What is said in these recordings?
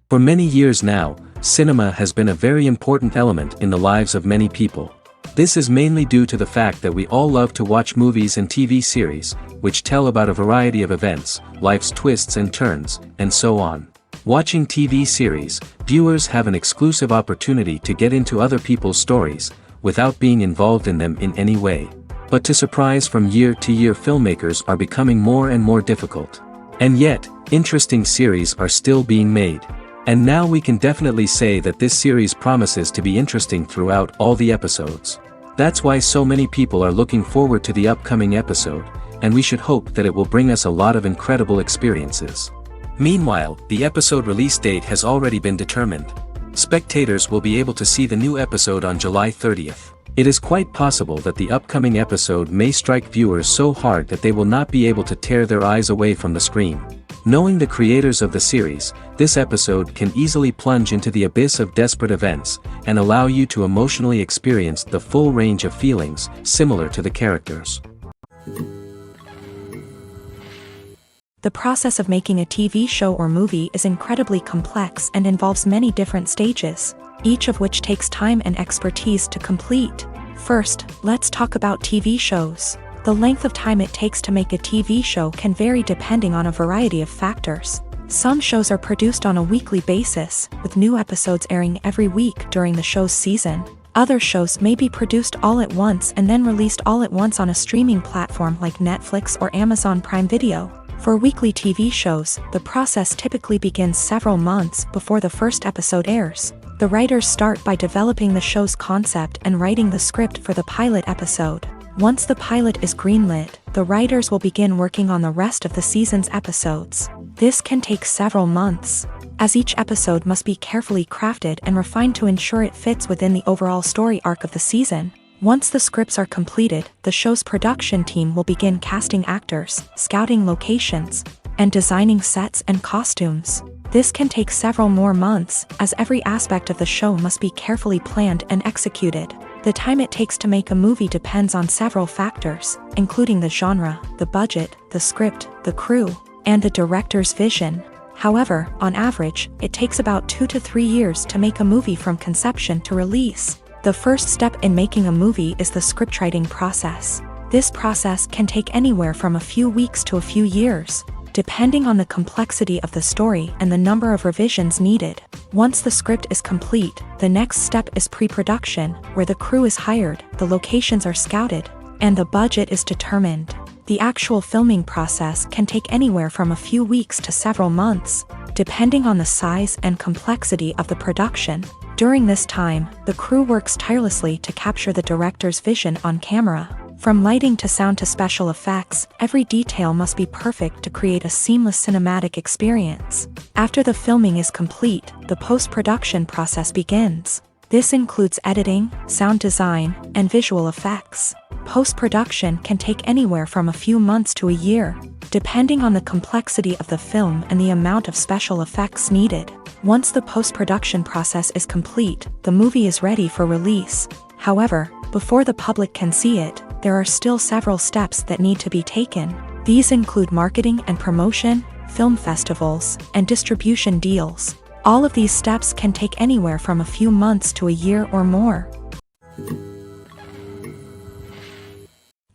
For many years now, cinema has been a very important element in the lives of many people. This is mainly due to the fact that we all love to watch movies and TV series, which tell about a variety of events, life's twists and turns, and so on. Watching TV series, viewers have an exclusive opportunity to get into other people's stories, without being involved in them in any way. But to surprise from year to year, filmmakers are becoming more and more difficult. And yet, interesting series are still being made. And now we can definitely say that this series promises to be interesting throughout all the episodes. That's why so many people are looking forward to the upcoming episode, and we should hope that it will bring us a lot of incredible experiences. Meanwhile, the episode release date has already been determined. Spectators will be able to see the new episode on July 30th. It is quite possible that the upcoming episode may strike viewers so hard that they will not be able to tear their eyes away from the screen. Knowing the creators of the series, this episode can easily plunge into the abyss of desperate events, and allow you to emotionally experience the full range of feelings, similar to the characters. The process of making a TV show or movie is incredibly complex and involves many different stages, each of which takes time and expertise to complete. First, let's talk about TV shows. The length of time it takes to make a TV show can vary depending on a variety of factors. Some shows are produced on a weekly basis, with new episodes airing every week during the show's season. Other shows may be produced all at once and then released all at once on a streaming platform like Netflix or Amazon Prime Video. For weekly TV shows, the process typically begins several months before the first episode airs. The writers start by developing the show's concept and writing the script for the pilot episode. Once the pilot is greenlit, the writers will begin working on the rest of the season's episodes. This can take several months, as each episode must be carefully crafted and refined to ensure it fits within the overall story arc of the season. Once the scripts are completed, the show's production team will begin casting actors, scouting locations, and designing sets and costumes. This can take several more months, as every aspect of the show must be carefully planned and executed. The time it takes to make a movie depends on several factors, including the genre, the budget, the script, the crew, and the director's vision. However, on average, it takes about 2 to 3 years to make a movie from conception to release. The first step in making a movie is the scriptwriting process. This process can take anywhere from a few weeks to a few years, depending on the complexity of the story and the number of revisions needed. Once the script is complete, the next step is pre-production, where the crew is hired, the locations are scouted, and the budget is determined. The actual filming process can take anywhere from a few weeks to several months, depending on the size and complexity of the production. During this time, the crew works tirelessly to capture the director's vision on camera. From lighting to sound to special effects, every detail must be perfect to create a seamless cinematic experience. After the filming is complete, the post-production process begins. This includes editing, sound design, and visual effects. Post-production can take anywhere from a few months to a year, depending on the complexity of the film and the amount of special effects needed. Once the post-production process is complete, the movie is ready for release. However, before the public can see it, there are still several steps that need to be taken. These include marketing and promotion, film festivals, and distribution deals. All of these steps can take anywhere from a few months to a year or more.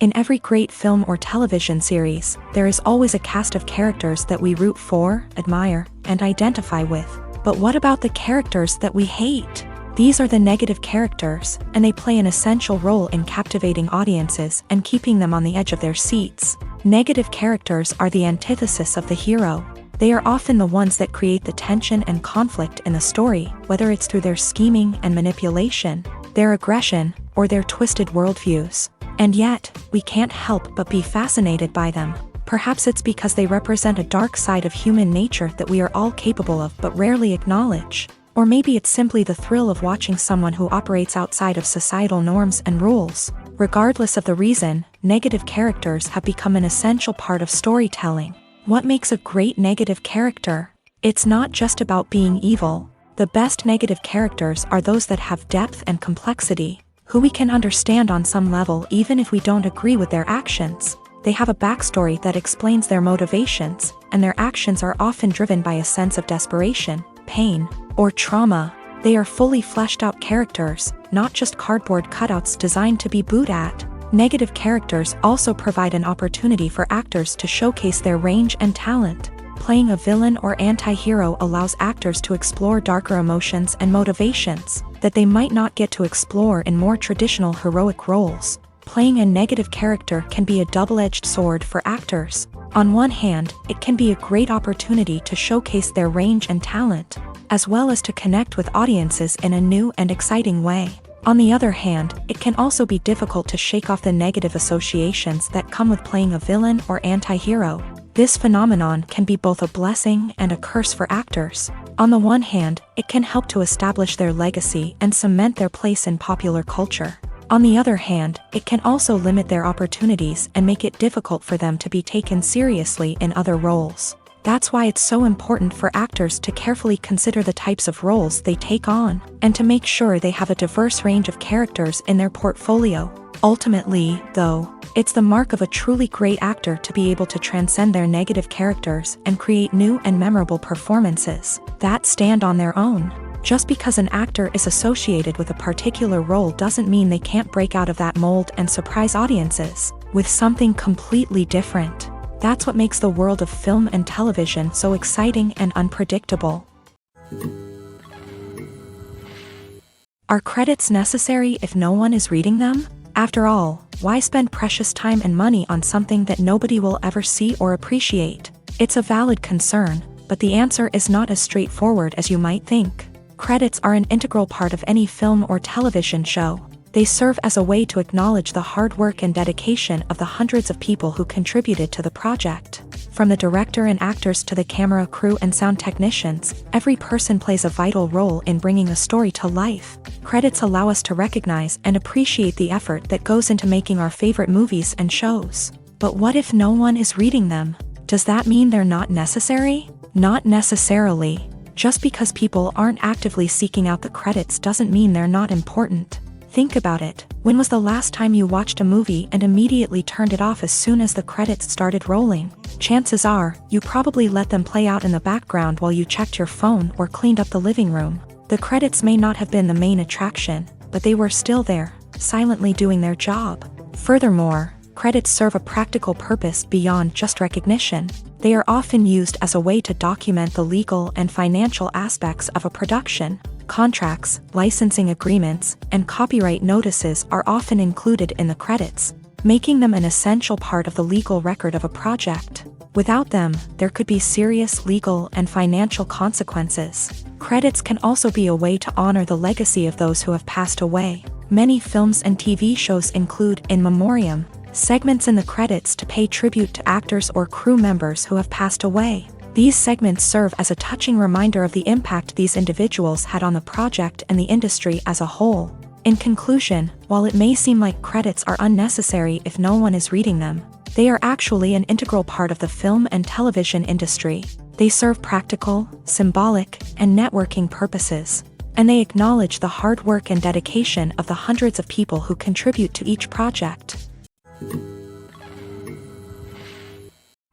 In every great film or television series, there is always a cast of characters that we root for, admire, and identify with. But what about the characters that we hate? These are the negative characters, and they play an essential role in captivating audiences and keeping them on the edge of their seats. Negative characters are the antithesis of the hero. They are often the ones that create the tension and conflict in the story, whether it's through their scheming and manipulation, their aggression, or their twisted worldviews. And yet, we can't help but be fascinated by them. Perhaps it's because they represent a dark side of human nature that we are all capable of but rarely acknowledge. Or maybe it's simply the thrill of watching someone who operates outside of societal norms and rules. Regardless of the reason, negative characters have become an essential part of storytelling. What makes a great negative character? It's not just about being evil. The best negative characters are those that have depth and complexity, who we can understand on some level even if we don't agree with their actions. They have a backstory that explains their motivations, and their actions are often driven by a sense of desperation, pain or trauma. They are fully fleshed out characters, not just cardboard cutouts designed to be booed at. Negative characters also provide an opportunity for actors to showcase their range and talent. Playing a villain or anti-hero allows actors to explore darker emotions and motivations that they might not get to explore in more traditional heroic roles. Playing a negative character can be a double-edged sword for actors. On one hand, it can be a great opportunity to showcase their range and talent, as well as to connect with audiences in a new and exciting way. On the other hand, it can also be difficult to shake off the negative associations that come with playing a villain or anti-hero. This phenomenon can be both a blessing and a curse for actors. On the one hand, it can help to establish their legacy and cement their place in popular culture. On the other hand, it can also limit their opportunities and make it difficult for them to be taken seriously in other roles. That's why it's so important for actors to carefully consider the types of roles they take on, and to make sure they have a diverse range of characters in their portfolio. Ultimately, though, it's the mark of a truly great actor to be able to transcend their negative characters and create new and memorable performances that stand on their own. Just because an actor is associated with a particular role doesn't mean they can't break out of that mold and surprise audiences with something completely different. That's what makes the world of film and television so exciting and unpredictable. Are credits necessary if no one is reading them? After all, why spend precious time and money on something that nobody will ever see or appreciate? It's a valid concern, but the answer is not as straightforward as you might think. Credits are an integral part of any film or television show. They serve as a way to acknowledge the hard work and dedication of the hundreds of people who contributed to the project. From the director and actors to the camera crew and sound technicians, every person plays a vital role in bringing a story to life. Credits allow us to recognize and appreciate the effort that goes into making our favorite movies and shows. But what if no one is reading them? Does that mean they're not necessary? Not necessarily. Just because people aren't actively seeking out the credits doesn't mean they're not important. Think about it. When was the last time you watched a movie and immediately turned it off as soon as the credits started rolling? Chances are, you probably let them play out in the background while you checked your phone or cleaned up the living room. The credits may not have been the main attraction, but they were still there, silently doing their job. Furthermore, credits serve a practical purpose beyond just recognition. They are often used as a way to document the legal and financial aspects of a production. Contracts, licensing agreements, and copyright notices are often included in the credits, making them an essential part of the legal record of a project. Without them, there could be serious legal and financial consequences. Credits can also be a way to honor the legacy of those who have passed away. Many films and TV shows include in memoriam segments in the credits to pay tribute to actors or crew members who have passed away. These segments serve as a touching reminder of the impact these individuals had on the project and the industry as a whole. In conclusion, while it may seem like credits are unnecessary if no one is reading them, they are actually an integral part of the film and television industry. They serve practical, symbolic, and networking purposes, and they acknowledge the hard work and dedication of the hundreds of people who contribute to each project.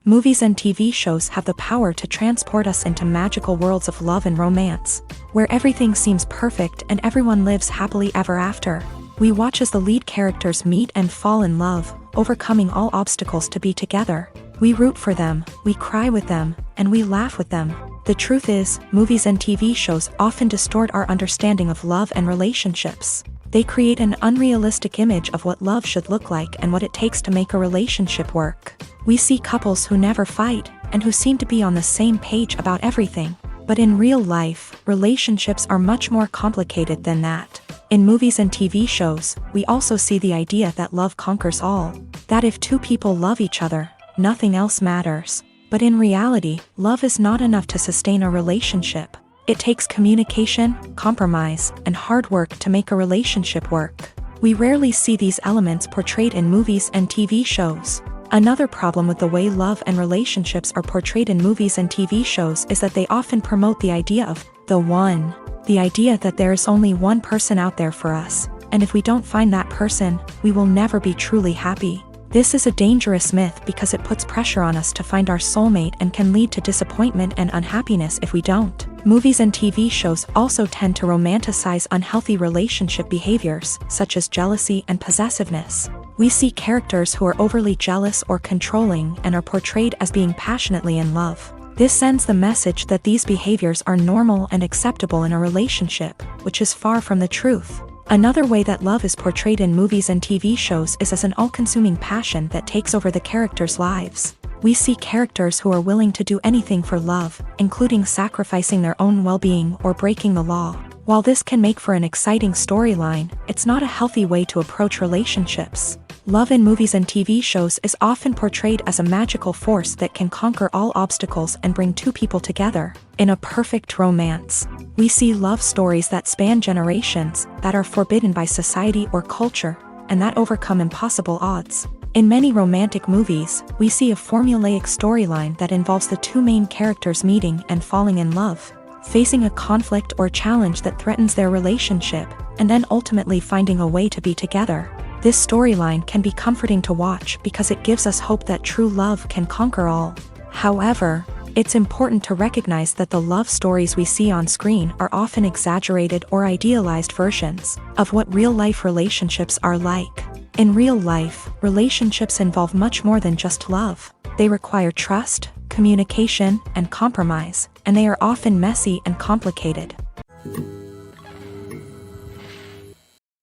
Movies and TV shows have the power to transport us into magical worlds of love and romance, where everything seems perfect and everyone lives happily ever after. We watch as the lead characters meet and fall in love, overcoming all obstacles to be together. We root for them, we cry with them, and we laugh with them. The truth is, movies and TV shows often distort our understanding of love and relationships. They create an unrealistic image of what love should look like and what it takes to make a relationship work. We see couples who never fight, and who seem to be on the same page about everything. But in real life, relationships are much more complicated than that. In movies and TV shows, we also see the idea that love conquers all. That if two people love each other, nothing else matters. But in reality, love is not enough to sustain a relationship. It takes communication, compromise, and hard work to make a relationship work. We rarely see these elements portrayed in movies and TV shows. Another problem with the way love and relationships are portrayed in movies and TV shows is that they often promote the idea of the one. The idea that there is only one person out there for us, and if we don't find that person, we will never be truly happy. This is a dangerous myth because it puts pressure on us to find our soulmate and can lead to disappointment and unhappiness if we don't. Movies and TV shows also tend to romanticize unhealthy relationship behaviors, such as jealousy and possessiveness. We see characters who are overly jealous or controlling and are portrayed as being passionately in love. This sends the message that these behaviors are normal and acceptable in a relationship, which is far from the truth. Another way that love is portrayed in movies and TV shows is as an all-consuming passion that takes over the characters' lives. We see characters who are willing to do anything for love, including sacrificing their own well-being or breaking the law. While this can make for an exciting storyline, it's not a healthy way to approach relationships. Love in movies and TV shows is often portrayed as a magical force that can conquer all obstacles and bring two people together. In a perfect romance, we see love stories that span generations, that are forbidden by society or culture, and that overcome impossible odds. In many romantic movies, we see a formulaic storyline that involves the two main characters meeting and falling in love, facing a conflict or challenge that threatens their relationship, and then ultimately finding a way to be together. This storyline can be comforting to watch because it gives us hope that true love can conquer all. However, it's important to recognize that the love stories we see on screen are often exaggerated or idealized versions of what real-life relationships are like. In real life, relationships involve much more than just love. They require trust, communication, and compromise, and they are often messy and complicated.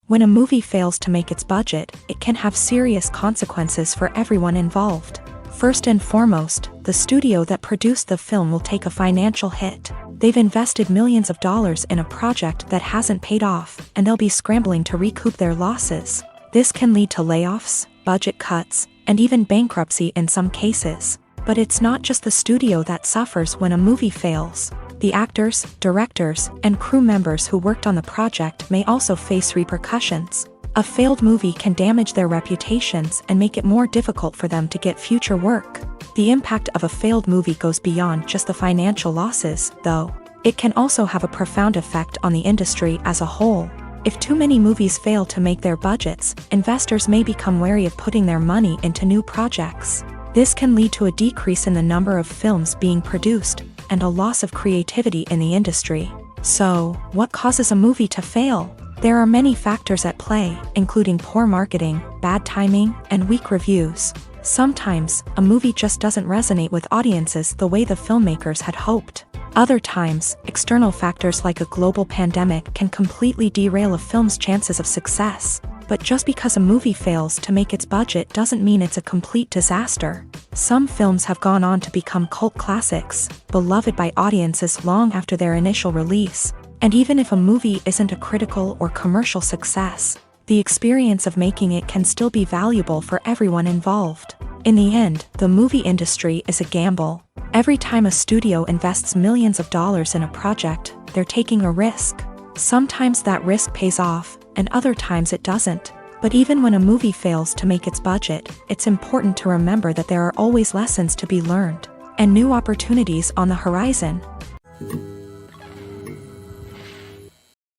When a movie fails to make its budget, it can have serious consequences for everyone involved. First and foremost, the studio that produced the film will take a financial hit. They've invested millions of dollars in a project that hasn't paid off, and they'll be scrambling to recoup their losses. This can lead to layoffs, budget cuts, and even bankruptcy in some cases. But it's not just the studio that suffers when a movie fails. The actors, directors, and crew members who worked on the project may also face repercussions. A failed movie can damage their reputations and make it more difficult for them to get future work. The impact of a failed movie goes beyond just the financial losses, though. It can also have a profound effect on the industry as a whole. If too many movies fail to make their budgets, investors may become wary of putting their money into new projects. This can lead to a decrease in the number of films being produced, and a loss of creativity in the industry. So, what causes a movie to fail? There are many factors at play, including poor marketing, bad timing, and weak reviews. Sometimes, a movie just doesn't resonate with audiences the way the filmmakers had hoped. Other times, external factors like a global pandemic can completely derail a film's chances of success. But just because a movie fails to make its budget doesn't mean it's a complete disaster. Some films have gone on to become cult classics, beloved by audiences long after their initial release. And even if a movie isn't a critical or commercial success, the experience of making it can still be valuable for everyone involved. In the end, the movie industry is a gamble. Every time a studio invests millions of dollars in a project, they're taking a risk. Sometimes that risk pays off, and other times it doesn't. But even when a movie fails to make its budget, it's important to remember that there are always lessons to be learned, and new opportunities on the horizon.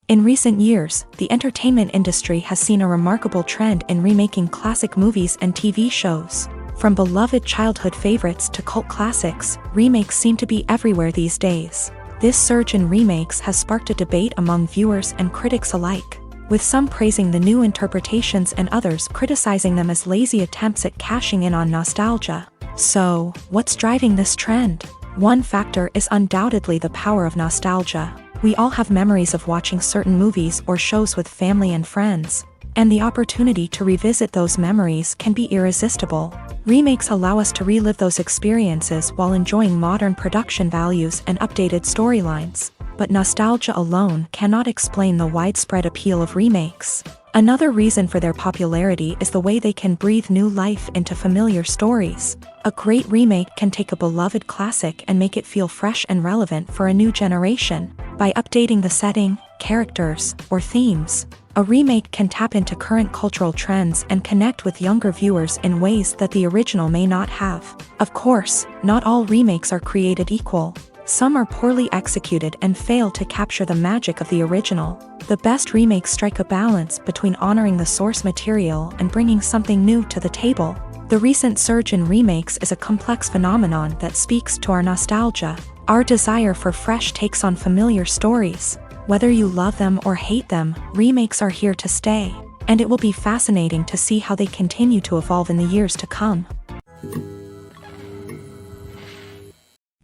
In recent years, the entertainment industry has seen a remarkable trend in remaking classic movies and TV shows. From beloved childhood favorites to cult classics, remakes seem to be everywhere these days. This surge in remakes has sparked a debate among viewers and critics alike, with some praising the new interpretations and others criticizing them as lazy attempts at cashing in on nostalgia. So, what's driving this trend? One factor is undoubtedly the power of nostalgia. We all have memories of watching certain movies or shows with family and friends, and the opportunity to revisit those memories can be irresistible. Remakes allow us to relive those experiences while enjoying modern production values and updated storylines. But nostalgia alone cannot explain the widespread appeal of remakes. Another reason for their popularity is the way they can breathe new life into familiar stories. A great remake can take a beloved classic and make it feel fresh and relevant for a new generation. By updating the setting, characters, or themes, a remake can tap into current cultural trends and connect with younger viewers in ways that the original may not have. Of course, not all remakes are created equal. Some are poorly executed and fail to capture the magic of the original. The best remakes strike a balance between honoring the source material and bringing something new to the table. The recent surge in remakes is a complex phenomenon that speaks to our nostalgia, our desire for fresh takes on familiar stories. Whether you love them or hate them, remakes are here to stay, and it will be fascinating to see how they continue to evolve in the years to come.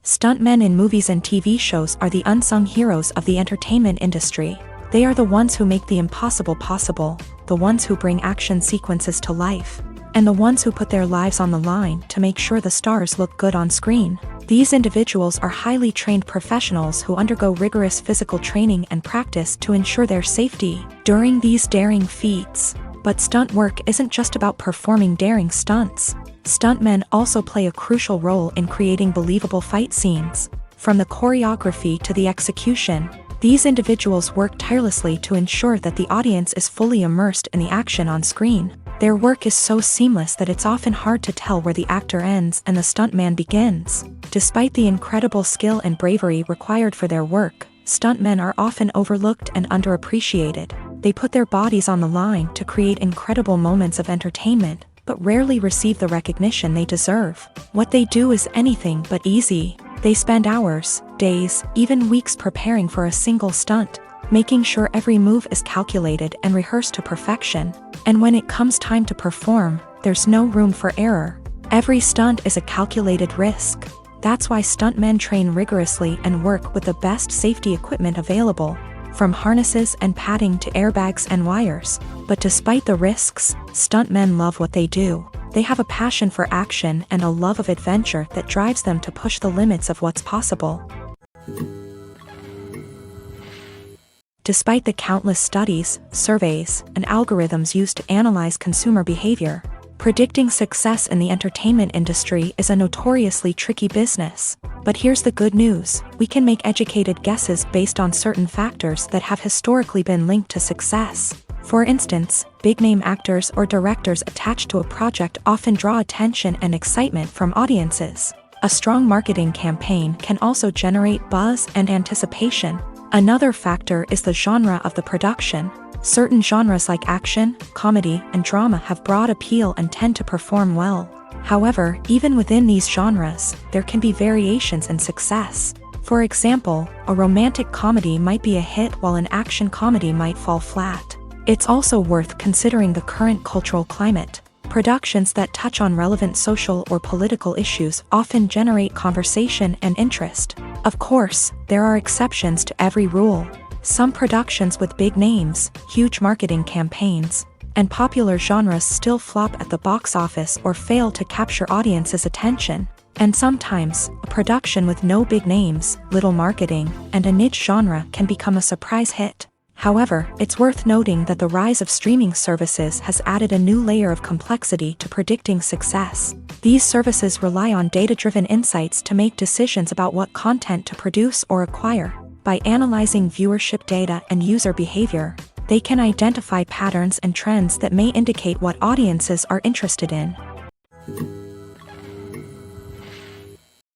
Stuntmen in movies and TV shows are the unsung heroes of the entertainment industry. They are the ones who make the impossible possible, the ones who bring action sequences to life, and the ones who put their lives on the line to make sure the stars look good on screen. These individuals are highly trained professionals who undergo rigorous physical training and practice to ensure their safety during these daring feats. But stunt work isn't just about performing daring stunts. Stuntmen also play a crucial role in creating believable fight scenes. From the choreography to the execution, these individuals work tirelessly to ensure that the audience is fully immersed in the action on screen. Their work is so seamless that it's often hard to tell where the actor ends and the stuntman begins. Despite the incredible skill and bravery required for their work, stuntmen are often overlooked and underappreciated. They put their bodies on the line to create incredible moments of entertainment, but rarely receive the recognition they deserve. What they do is anything but easy. They spend hours, days, even weeks preparing for a single stunt, making sure every move is calculated and rehearsed to perfection. And when it comes time to perform, there's no room for error. Every stunt is a calculated risk. That's why stuntmen train rigorously and work with the best safety equipment available, from harnesses and padding to airbags and wires. But despite the risks, stuntmen love what they do. They have a passion for action and a love of adventure that drives them to push the limits of what's possible. Despite the countless studies, surveys, and algorithms used to analyze consumer behavior, predicting success in the entertainment industry is a notoriously tricky business. But here's the good news: we can make educated guesses based on certain factors that have historically been linked to success. For instance, big-name actors or directors attached to a project often draw attention and excitement from audiences. A strong marketing campaign can also generate buzz and anticipation. Another factor is the genre of the production. Certain genres like action, comedy, and drama have broad appeal and tend to perform well. However, even within these genres, there can be variations in success. For example, a romantic comedy might be a hit while an action comedy might fall flat. It's also worth considering the current cultural climate. Productions that touch on relevant social or political issues often generate conversation and interest. Of course, there are exceptions to every rule. Some productions with big names, huge marketing campaigns, and popular genres still flop at the box office or fail to capture audiences' attention. And sometimes, a production with no big names, little marketing, and a niche genre can become a surprise hit. However, it's worth noting that the rise of streaming services has added a new layer of complexity to predicting success. These services rely on data-driven insights to make decisions about what content to produce or acquire. By analyzing viewership data and user behavior, they can identify patterns and trends that may indicate what audiences are interested in.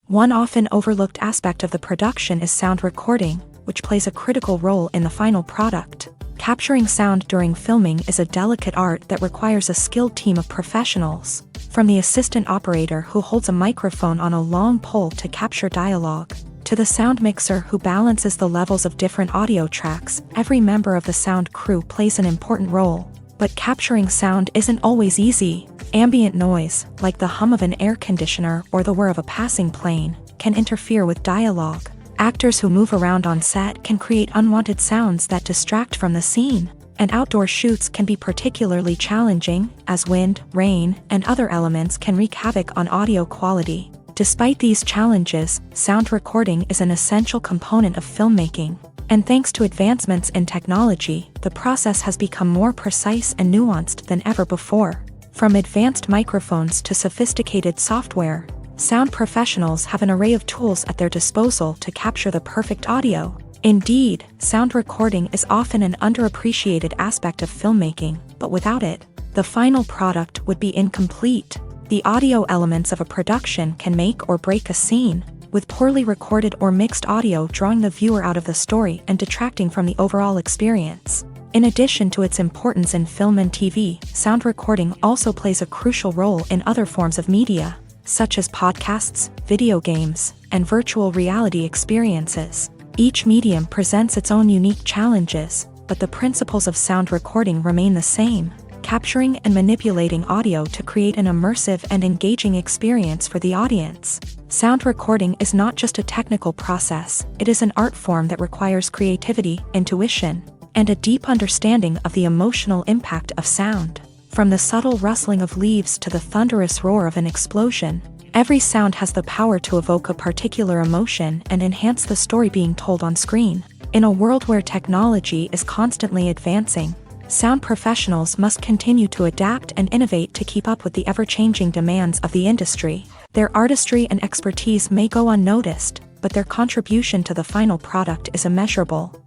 One often overlooked aspect of the production is sound recording, which plays a critical role in the final product. Capturing sound during filming is a delicate art that requires a skilled team of professionals. From the assistant operator who holds a microphone on a long pole to capture dialogue, to the sound mixer who balances the levels of different audio tracks, every member of the sound crew plays an important role. But capturing sound isn't always easy. Ambient noise, like the hum of an air conditioner or the whir of a passing plane, can interfere with dialogue. Actors who move around on set can create unwanted sounds that distract from the scene. And outdoor shoots can be particularly challenging, as wind, rain, and other elements can wreak havoc on audio quality. Despite these challenges, sound recording is an essential component of filmmaking. And thanks to advancements in technology, the process has become more precise and nuanced than ever before. From advanced microphones to sophisticated software, sound professionals have an array of tools at their disposal to capture the perfect audio. Indeed, sound recording is often an underappreciated aspect of filmmaking, but without it, the final product would be incomplete. The audio elements of a production can make or break a scene, with poorly recorded or mixed audio drawing the viewer out of the story and detracting from the overall experience. In addition to its importance in film and TV, sound recording also plays a crucial role in other forms of media, such as podcasts, video games, and virtual reality experiences. Each medium presents its own unique challenges, but the principles of sound recording remain the same, capturing and manipulating audio to create an immersive and engaging experience for the audience. Sound recording is not just a technical process, it is an art form that requires creativity, intuition, and a deep understanding of the emotional impact of sound. From the subtle rustling of leaves to the thunderous roar of an explosion, every sound has the power to evoke a particular emotion and enhance the story being told on screen. In a world where technology is constantly advancing, sound professionals must continue to adapt and innovate to keep up with the ever-changing demands of the industry. Their artistry and expertise may go unnoticed, but their contribution to the final product is immeasurable.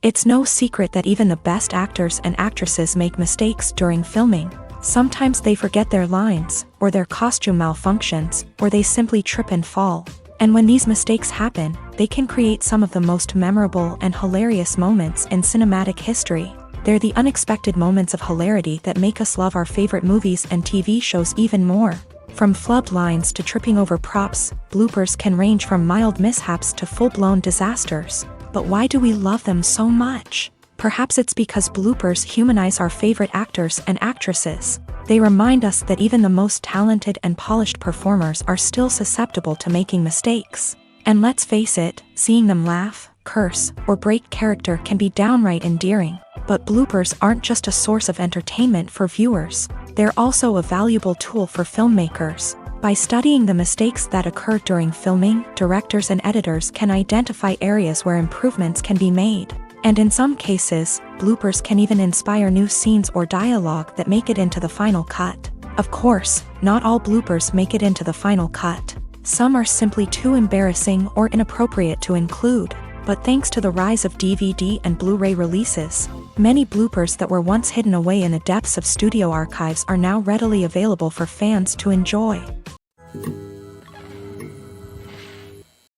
It's no secret that even the best actors and actresses make mistakes during filming. Sometimes they forget their lines, or their costume malfunctions, or they simply trip and fall. And when these mistakes happen, they can create some of the most memorable and hilarious moments in cinematic history. They're the unexpected moments of hilarity that make us love our favorite movies and TV shows even more. From flubbed lines to tripping over props, bloopers can range from mild mishaps to full-blown disasters. But why do we love them so much? Perhaps it's because bloopers humanize our favorite actors and actresses. They remind us that even the most talented and polished performers are still susceptible to making mistakes. And let's face it, seeing them laugh, curse, or break character can be downright endearing. But bloopers aren't just a source of entertainment for viewers. They're also a valuable tool for filmmakers. By studying the mistakes that occur during filming, directors and editors can identify areas where improvements can be made. And in some cases, bloopers can even inspire new scenes or dialogue that make it into the final cut. Of course, not all bloopers make it into the final cut. Some are simply too embarrassing or inappropriate to include. But thanks to the rise of DVD and Blu-ray releases, many bloopers that were once hidden away in the depths of studio archives are now readily available for fans to enjoy.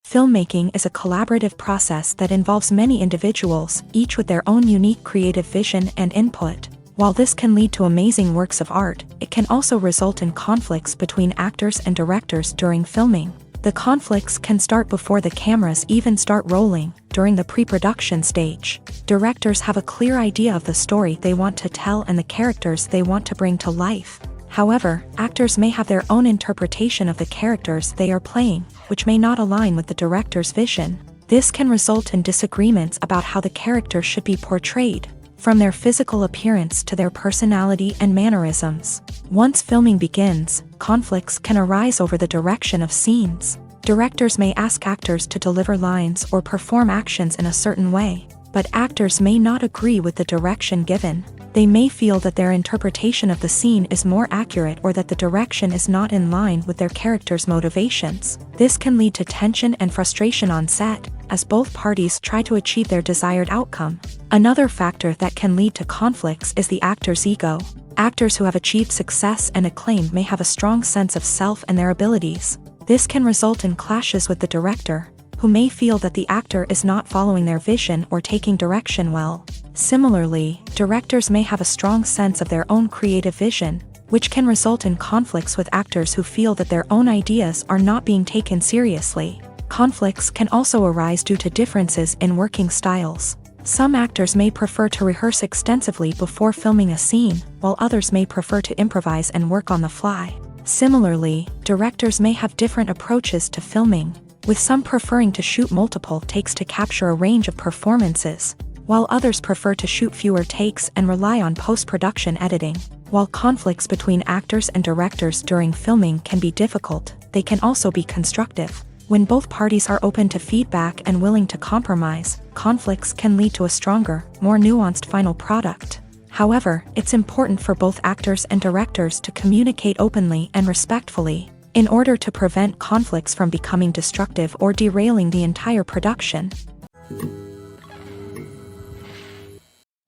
Filmmaking is a collaborative process that involves many individuals, each with their own unique creative vision and input. While this can lead to amazing works of art, it can also result in conflicts between actors and directors during filming. The conflicts can start before the cameras even start rolling, during the pre-production stage. Directors have a clear idea of the story they want to tell and the characters they want to bring to life. However, actors may have their own interpretation of the characters they are playing, which may not align with the director's vision. This can result in disagreements about how the character should be portrayed, from their physical appearance to their personality and mannerisms. Once filming begins, conflicts can arise over the direction of scenes. Directors may ask actors to deliver lines or perform actions in a certain way, but actors may not agree with the direction given. They may feel that their interpretation of the scene is more accurate or that the direction is not in line with their character's motivations. This can lead to tension and frustration on set, as both parties try to achieve their desired outcome. Another factor that can lead to conflicts is the actor's ego. Actors who have achieved success and acclaim may have a strong sense of self and their abilities. This can result in clashes with the director, who may feel that the actor is not following their vision or taking direction well. Similarly, directors may have a strong sense of their own creative vision, which can result in conflicts with actors who feel that their own ideas are not being taken seriously. Conflicts can also arise due to differences in working styles. Some actors may prefer to rehearse extensively before filming a scene, while others may prefer to improvise and work on the fly. Similarly, directors may have different approaches to filming, with some preferring to shoot multiple takes to capture a range of performances, while others prefer to shoot fewer takes and rely on post-production editing. While conflicts between actors and directors during filming can be difficult, they can also be constructive. When both parties are open to feedback and willing to compromise, conflicts can lead to a stronger, more nuanced final product. However, it's important for both actors and directors to communicate openly and respectfully, in order to prevent conflicts from becoming destructive or derailing the entire production.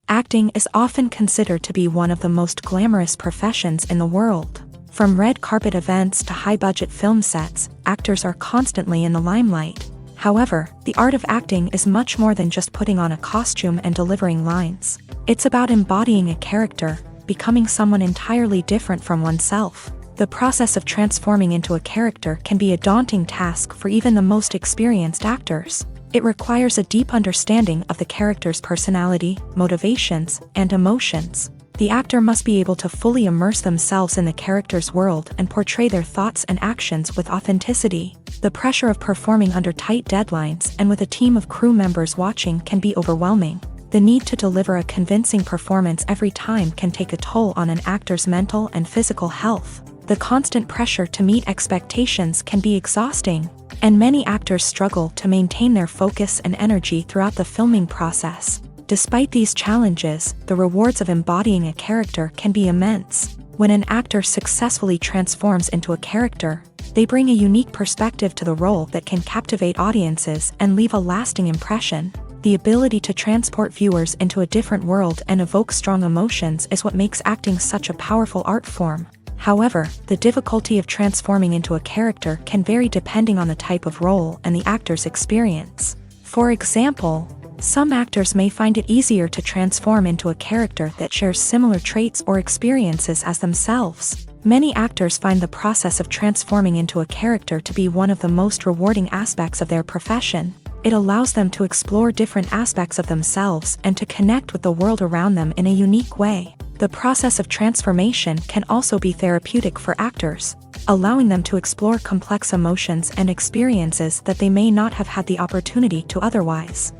Acting is often considered to be one of the most glamorous professions in the world. From red carpet events to high-budget film sets, actors are constantly in the limelight. However, the art of acting is much more than just putting on a costume and delivering lines. It's about embodying a character, becoming someone entirely different from oneself. The process of transforming into a character can be a daunting task for even the most experienced actors. It requires a deep understanding of the character's personality, motivations, and emotions. The actor must be able to fully immerse themselves in the character's world and portray their thoughts and actions with authenticity. The pressure of performing under tight deadlines and with a team of crew members watching can be overwhelming. The need to deliver a convincing performance every time can take a toll on an actor's mental and physical health. The constant pressure to meet expectations can be exhausting, and many actors struggle to maintain their focus and energy throughout the filming process. Despite these challenges, the rewards of embodying a character can be immense. When an actor successfully transforms into a character, they bring a unique perspective to the role that can captivate audiences and leave a lasting impression. The ability to transport viewers into a different world and evoke strong emotions is what makes acting such a powerful art form. However, the difficulty of transforming into a character can vary depending on the type of role and the actor's experience. For example, some actors may find it easier to transform into a character that shares similar traits or experiences as themselves. Many actors find the process of transforming into a character to be one of the most rewarding aspects of their profession. It allows them to explore different aspects of themselves and to connect with the world around them in a unique way. The process of transformation can also be therapeutic for actors, allowing them to explore complex emotions and experiences that they may not have had the opportunity to otherwise.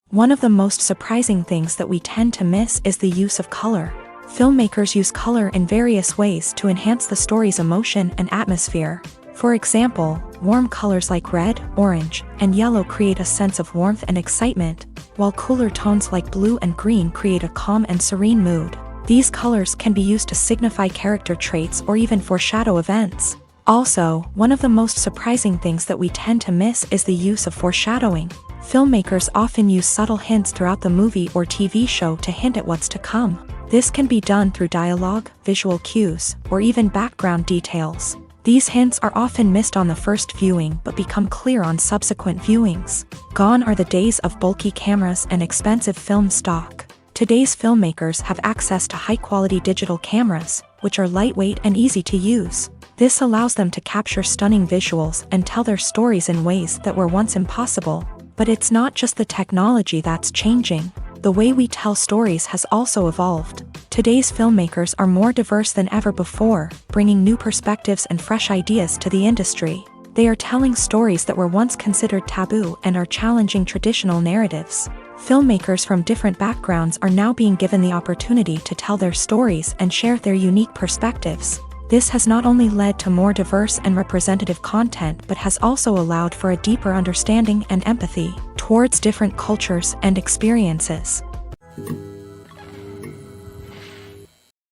One of the most surprising things that we tend to miss is the use of color. Filmmakers use color in various ways to enhance the story's emotion and atmosphere. For example, warm colors like red, orange, and yellow create a sense of warmth and excitement, while cooler tones like blue and green create a calm and serene mood. These colors can be used to signify character traits or even foreshadow events. Also, one of the most surprising things that we tend to miss is the use of foreshadowing. Filmmakers often use subtle hints throughout the movie or TV show to hint at what's to come. This can be done through dialogue, visual cues, or even background details. These hints are often missed on the first viewing but become clear on subsequent viewings. Gone are the days of bulky cameras and expensive film stock. Today's filmmakers have access to high-quality digital cameras, which are lightweight and easy to use. This allows them to capture stunning visuals and tell their stories in ways that were once impossible. But it's not just the technology that's changing. The way we tell stories has also evolved. Today's filmmakers are more diverse than ever before, bringing new perspectives and fresh ideas to the industry. They are telling stories that were once considered taboo and are challenging traditional narratives. Filmmakers from different backgrounds are now being given the opportunity to tell their stories and share their unique perspectives. This has not only led to more diverse and representative content but has also allowed for a deeper understanding and empathy towards different cultures and experiences.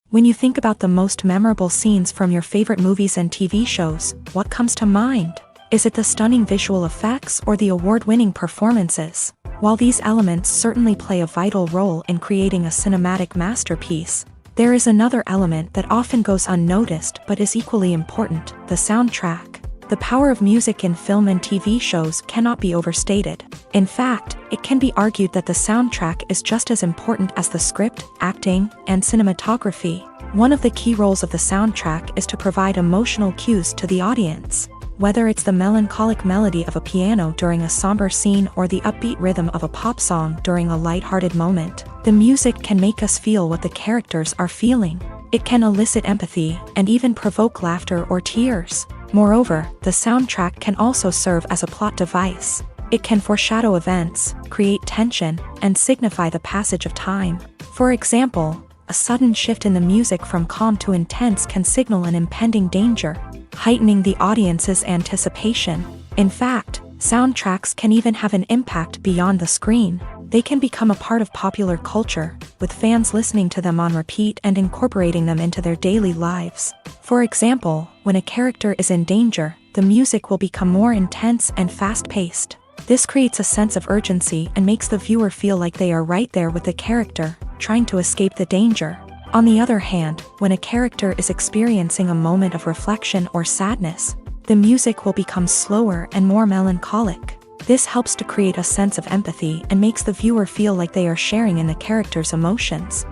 When you think about the most memorable scenes from your favorite movies and TV shows, what comes to mind? Is it the stunning visual effects or the award-winning performances? While these elements certainly play a vital role in creating a cinematic masterpiece, there is another element that often goes unnoticed but is equally important: the soundtrack. The power of music in film and TV shows cannot be overstated. In fact, it can be argued that the soundtrack is just as important as the script, acting, and cinematography. One of the key roles of the soundtrack is to provide emotional cues to the audience. Whether it's the melancholic melody of a piano during a somber scene or the upbeat rhythm of a pop song during a light-hearted moment, the music can make us feel what the characters are feeling. It can elicit empathy and even provoke laughter or tears. Moreover, the soundtrack can also serve as a plot device. It can foreshadow events, create tension, and signify the passage of time. For example, a sudden shift in the music from calm to intense can signal an impending danger, heightening the audience's anticipation. In fact, soundtracks can even have an impact beyond the screen. They can become a part of popular culture, with fans listening to them on repeat and incorporating them into their daily lives. For example, when a character is in danger, the music will become more intense and fast-paced. This creates a sense of urgency and makes the viewer feel like they are right there with the character, trying to escape the danger. On the other hand, when a character is experiencing a moment of reflection or sadness, The music will become slower and more melancholic. This helps to create a sense of empathy and makes the viewer feel like they are sharing in the character's emotions.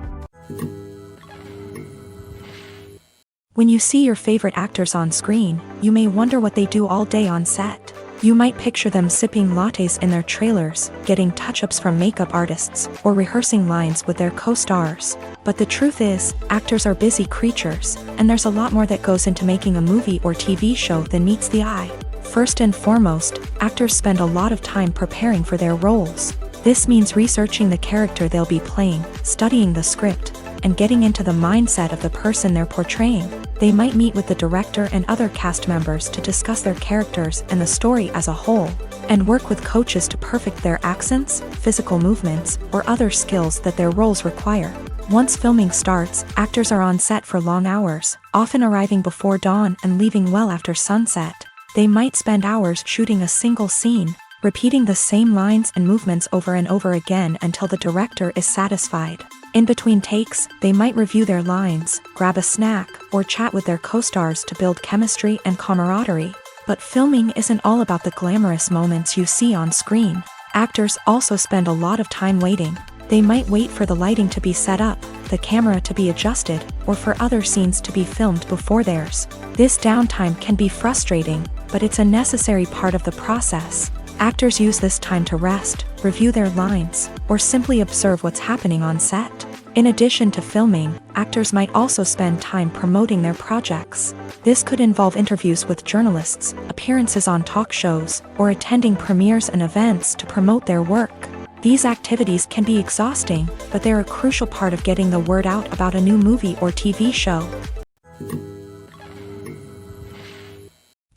When you see your favorite actors on screen, you may wonder what they do all day on set. You might picture them sipping lattes in their trailers, getting touch-ups from makeup artists, or rehearsing lines with their co-stars. But the truth is, actors are busy creatures, and there's a lot more that goes into making a movie or TV show than meets the eye. First and foremost, actors spend a lot of time preparing for their roles. This means researching the character they'll be playing, studying the script, and getting into the mindset of the person they're portraying. They might meet with the director and other cast members to discuss their characters and the story as a whole, and work with coaches to perfect their accents, physical movements, or other skills that their roles require. Once filming starts, actors are on set for long hours, often arriving before dawn and leaving well after sunset. They might spend hours shooting a single scene, repeating the same lines and movements over and over again until the director is satisfied. In between takes, they might review their lines, grab a snack, or chat with their co-stars to build chemistry and camaraderie. But filming isn't all about the glamorous moments you see on screen. Actors also spend a lot of time waiting. They might wait for the lighting to be set up, the camera to be adjusted, or for other scenes to be filmed before theirs. This downtime can be frustrating, but it's a necessary part of the process. Actors use this time to rest, review their lines, or simply observe what's happening on set. In addition to filming, actors might also spend time promoting their projects. This could involve interviews with journalists, appearances on talk shows, or attending premieres and events to promote their work. These activities can be exhausting, but they're a crucial part of getting the word out about a new movie or TV show.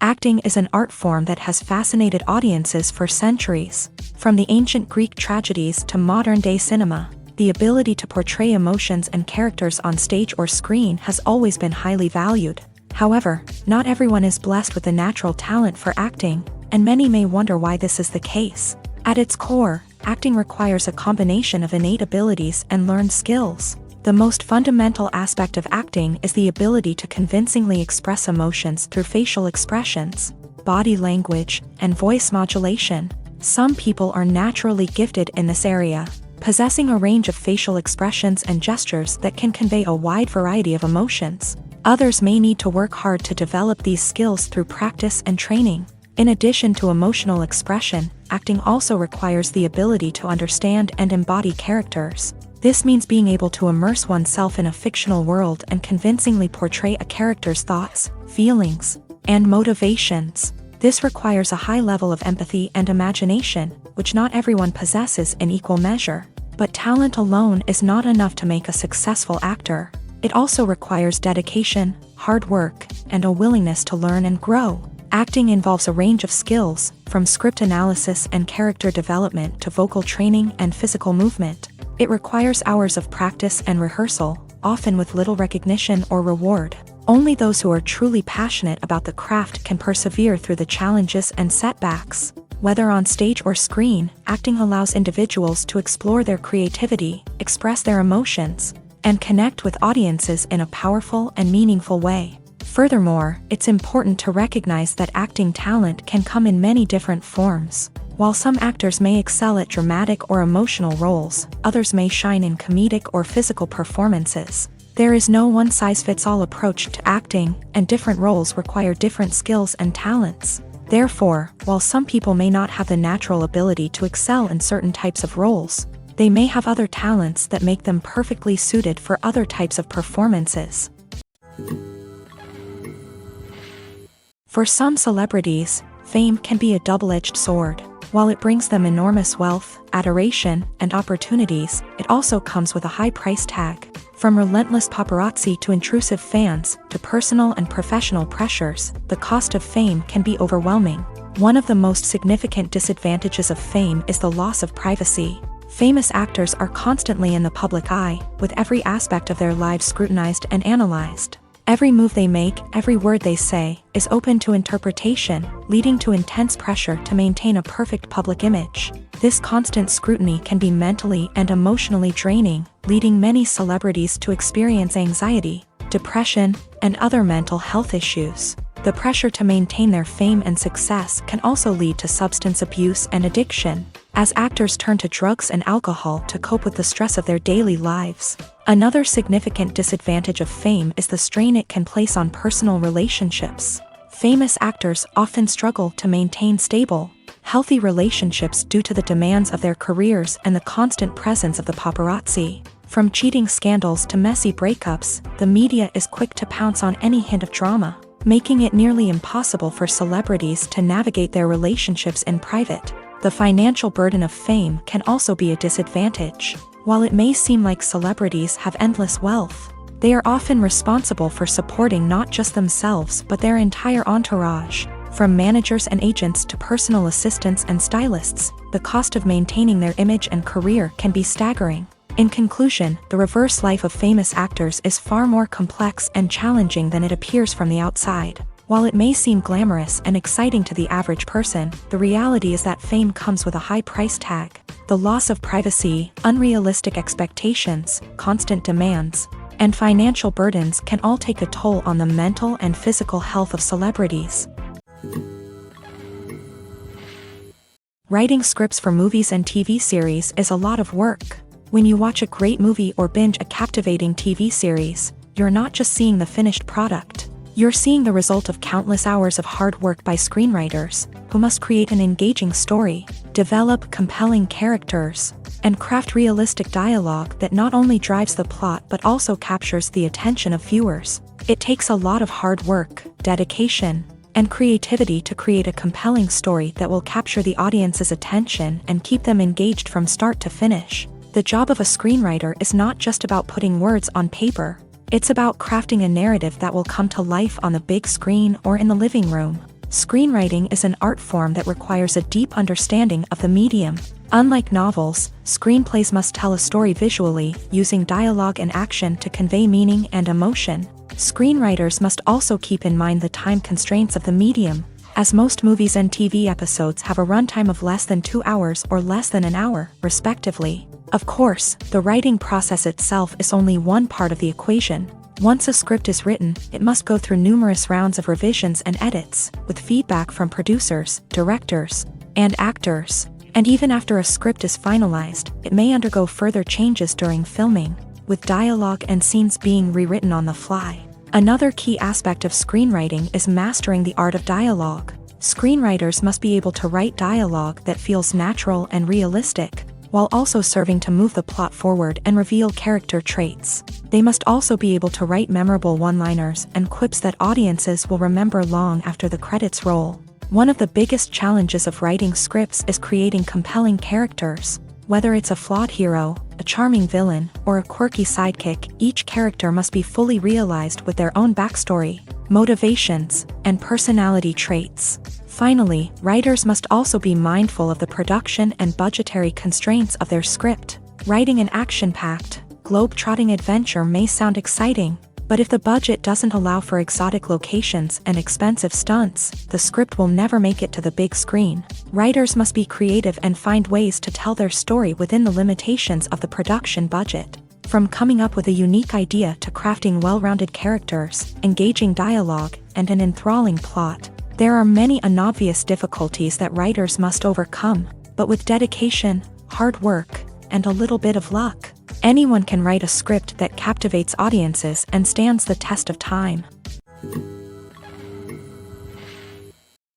Acting is an art form that has fascinated audiences for centuries. From the ancient Greek tragedies to modern-day cinema, the ability to portray emotions and characters on stage or screen has always been highly valued. However, not everyone is blessed with the natural talent for acting, and many may wonder why this is the case. At its core, acting requires a combination of innate abilities and learned skills. The most fundamental aspect of acting is the ability to convincingly express emotions through facial expressions, body language, and voice modulation. Some people are naturally gifted in this area, possessing a range of facial expressions and gestures that can convey a wide variety of emotions. Others may need to work hard to develop these skills through practice and training. In addition to emotional expression, acting also requires the ability to understand and embody characters. This means being able to immerse oneself in a fictional world and convincingly portray a character's thoughts, feelings, and motivations. This requires a high level of empathy and imagination, which not everyone possesses in equal measure. But talent alone is not enough to make a successful actor. It also requires dedication, hard work, and a willingness to learn and grow. Acting involves a range of skills, from script analysis and character development to vocal training and physical movement. It requires hours of practice and rehearsal, often with little recognition or reward. Only those who are truly passionate about the craft can persevere through the challenges and setbacks. Whether on stage or screen, acting allows individuals to explore their creativity, express their emotions, and connect with audiences in a powerful and meaningful way. Furthermore, it's important to recognize that acting talent can come in many different forms. While some actors may excel at dramatic or emotional roles, others may shine in comedic or physical performances. There is no one-size-fits-all approach to acting, and different roles require different skills and talents. Therefore, while some people may not have the natural ability to excel in certain types of roles, they may have other talents that make them perfectly suited for other types of performances. For some celebrities, fame can be a double-edged sword. While it brings them enormous wealth, adoration, and opportunities, it also comes with a high price tag. From relentless paparazzi to intrusive fans, to personal and professional pressures, the cost of fame can be overwhelming. One of the most significant disadvantages of fame is the loss of privacy. Famous actors are constantly in the public eye, with every aspect of their lives scrutinized and analyzed. Every move they make, every word they say, is open to interpretation, leading to intense pressure to maintain a perfect public image. This constant scrutiny can be mentally and emotionally draining, leading many celebrities to experience anxiety, depression, and other mental health issues. The pressure to maintain their fame and success can also lead to substance abuse and addiction, as actors turn to drugs and alcohol to cope with the stress of their daily lives. Another significant disadvantage of fame is the strain it can place on personal relationships. Famous actors often struggle to maintain stable, healthy relationships due to the demands of their careers and the constant presence of the paparazzi. From cheating scandals to messy breakups, the media is quick to pounce on any hint of drama, making it nearly impossible for celebrities to navigate their relationships in private. The financial burden of fame can also be a disadvantage. While it may seem like celebrities have endless wealth, they are often responsible for supporting not just themselves but their entire entourage. From managers and agents to personal assistants and stylists, the cost of maintaining their image and career can be staggering. In conclusion, the reverse life of famous actors is far more complex and challenging than it appears from the outside. While it may seem glamorous and exciting to the average person, the reality is that fame comes with a high price tag. The loss of privacy, unrealistic expectations, constant demands, and financial burdens can all take a toll on the mental and physical health of celebrities. Writing scripts for movies and TV series is a lot of work. When you watch a great movie or binge a captivating TV series, you're not just seeing the finished product. You're seeing the result of countless hours of hard work by screenwriters, who must create an engaging story, develop compelling characters, and craft realistic dialogue that not only drives the plot but also captures the attention of viewers. It takes a lot of hard work, dedication, and creativity to create a compelling story that will capture the audience's attention and keep them engaged from start to finish. The job of a screenwriter is not just about putting words on paper. It's about crafting a narrative that will come to life on the big screen or in the living room. Screenwriting is an art form that requires a deep understanding of the medium. Unlike novels, screenplays must tell a story visually, using dialogue and action to convey meaning and emotion. Screenwriters must also keep in mind the time constraints of the medium, as most movies and TV episodes have a runtime of less than 2 hours or less than an hour, respectively. Of course, the writing process itself is only one part of the equation. Once a script is written, it must go through numerous rounds of revisions and edits, with feedback from producers, directors, and actors. And even after a script is finalized, it may undergo further changes during filming, with dialogue and scenes being rewritten on the fly. Another key aspect of screenwriting is mastering the art of dialogue. Screenwriters must be able to write dialogue that feels natural and realistic, while also serving to move the plot forward and reveal character traits. They must also be able to write memorable one-liners and quips that audiences will remember long after the credits roll. One of the biggest challenges of writing scripts is creating compelling characters. Whether it's a flawed hero, a charming villain, or a quirky sidekick, each character must be fully realized with their own backstory, motivations, and personality traits. Finally, writers must also be mindful of the production and budgetary constraints of their script. Writing an action-packed, globe-trotting adventure may sound exciting, but if the budget doesn't allow for exotic locations and expensive stunts, the script will never make it to the big screen. Writers must be creative and find ways to tell their story within the limitations of the production budget. From coming up with a unique idea to crafting well-rounded characters, engaging dialogue, and an enthralling plot, there are many unobvious difficulties that writers must overcome, but with dedication, hard work, and a little bit of luck, anyone can write a script that captivates audiences and stands the test of time.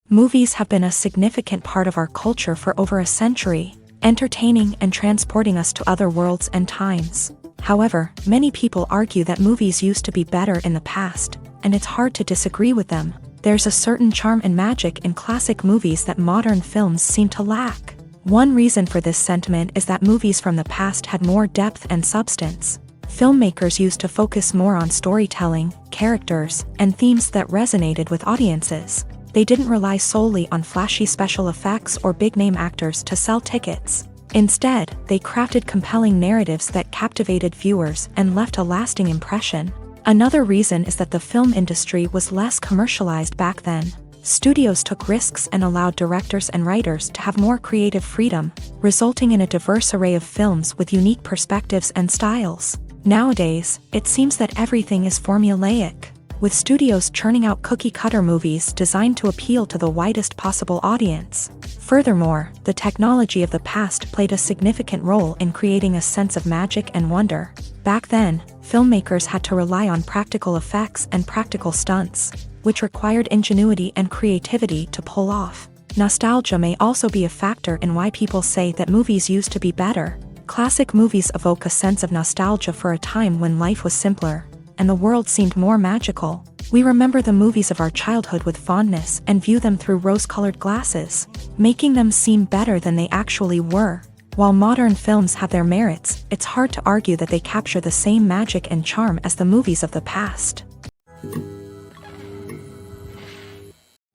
Movies have been a significant part of our culture for over a century, entertaining and transporting us to other worlds and times. However, many people argue that movies used to be better in the past, and it's hard to disagree with them. There's a certain charm and magic in classic movies that modern films seem to lack. One reason for this sentiment is that movies from the past had more depth and substance. Filmmakers used to focus more on storytelling, characters, and themes that resonated with audiences. They didn't rely solely on flashy special effects or big-name actors to sell tickets. Instead, they crafted compelling narratives that captivated viewers and left a lasting impression. Another reason is that the film industry was less commercialized back then. Studios took risks and allowed directors and writers to have more creative freedom, resulting in a diverse array of films with unique perspectives and styles. Nowadays, it seems that everything is formulaic. with studios churning out cookie-cutter movies designed to appeal to the widest possible audience. Furthermore, the technology of the past played a significant role in creating a sense of magic and wonder. Back then, filmmakers had to rely on practical effects and practical stunts, which required ingenuity and creativity to pull off. Nostalgia may also be a factor in why people say that movies used to be better. Classic movies evoke a sense of nostalgia for a time when life was simpler, and the world seemed more magical. We remember the movies of our childhood with fondness and view them through rose-colored glasses, making them seem better than they actually were. While modern films have their merits, it's hard to argue that they capture the same magic and charm as the movies of the past.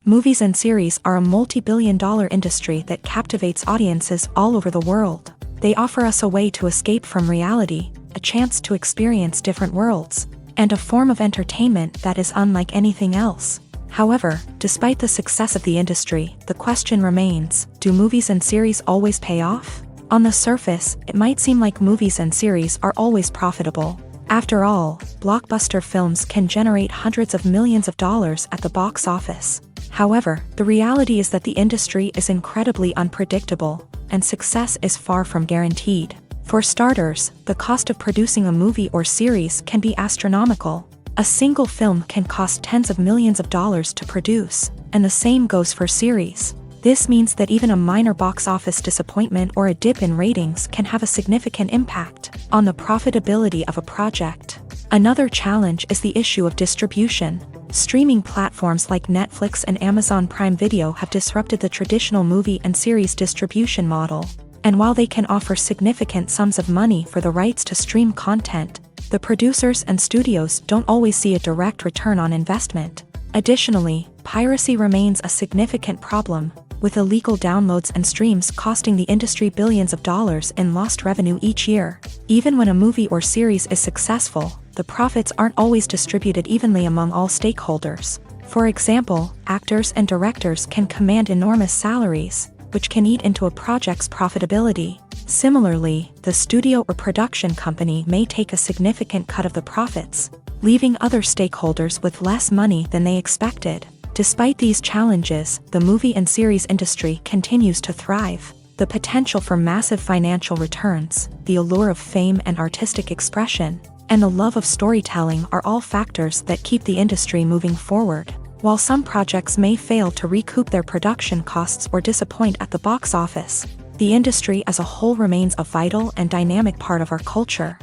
Movies and series are a multi-billion-dollar industry that captivates audiences all over the world. They offer us a way to escape from reality, a chance to experience different worlds, and a form of entertainment that is unlike anything else. However, despite the success of the industry, the question remains, do movies and series always pay off? On the surface, it might seem like movies and series are always profitable. After all, blockbuster films can generate hundreds of millions of dollars at the box office. However, the reality is that the industry is incredibly unpredictable, and success is far from guaranteed. For starters, the cost of producing a movie or series can be astronomical. A single film can cost tens of millions of dollars to produce, and the same goes for series. This means that even a minor box office disappointment or a dip in ratings can have a significant impact on the profitability of a project. Another challenge is the issue of distribution. Streaming platforms like Netflix and Amazon Prime Video have disrupted the traditional movie and series distribution model. And while they can offer significant sums of money for the rights to stream content, the producers and studios don't always see a direct return on investment. Additionally, piracy remains a significant problem, with illegal downloads and streams costing the industry billions of dollars in lost revenue each year. Even when a movie or series is successful, the profits aren't always distributed evenly among all stakeholders. For example, actors and directors can command enormous salaries, which can eat into a project's profitability. Similarly, the studio or production company may take a significant cut of the profits, leaving other stakeholders with less money than they expected. Despite these challenges, the movie and series industry continues to thrive. The potential for massive financial returns, the allure of fame and artistic expression, and the love of storytelling are all factors that keep the industry moving forward. While some projects may fail to recoup their production costs or disappoint at the box office, the industry as a whole remains a vital and dynamic part of our culture.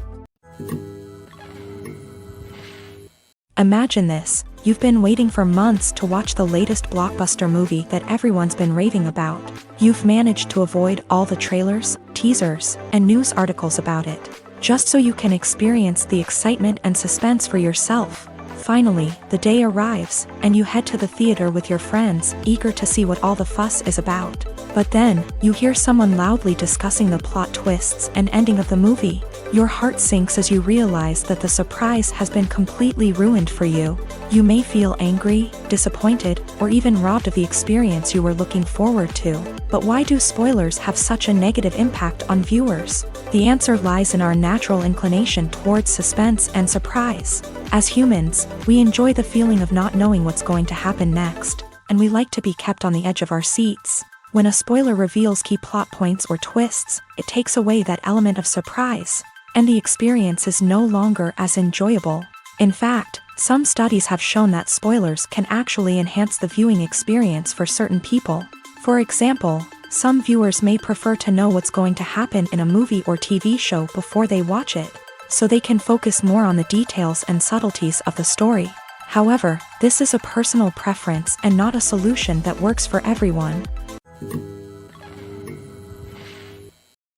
Imagine this: you've been waiting for months to watch the latest blockbuster movie that everyone's been raving about. You've managed to avoid all the trailers, teasers, and news articles about it, just so you can experience the excitement and suspense for yourself. Finally, the day arrives, and you head to the theater with your friends, eager to see what all the fuss is about. But then, you hear someone loudly discussing the plot twists and ending of the movie. Your heart sinks as you realize that the surprise has been completely ruined for you. You may feel angry, disappointed, or even robbed of the experience you were looking forward to. But why do spoilers have such a negative impact on viewers? The answer lies in our natural inclination towards suspense and surprise. As humans, we enjoy the feeling of not knowing what's going to happen next, and we like to be kept on the edge of our seats. When a spoiler reveals key plot points or twists, it takes away that element of surprise, and the experience is no longer as enjoyable. In fact, some studies have shown that spoilers can actually enhance the viewing experience for certain people. For example, some viewers may prefer to know what's going to happen in a movie or TV show before they watch it, so they can focus more on the details and subtleties of the story. However, this is a personal preference and not a solution that works for everyone.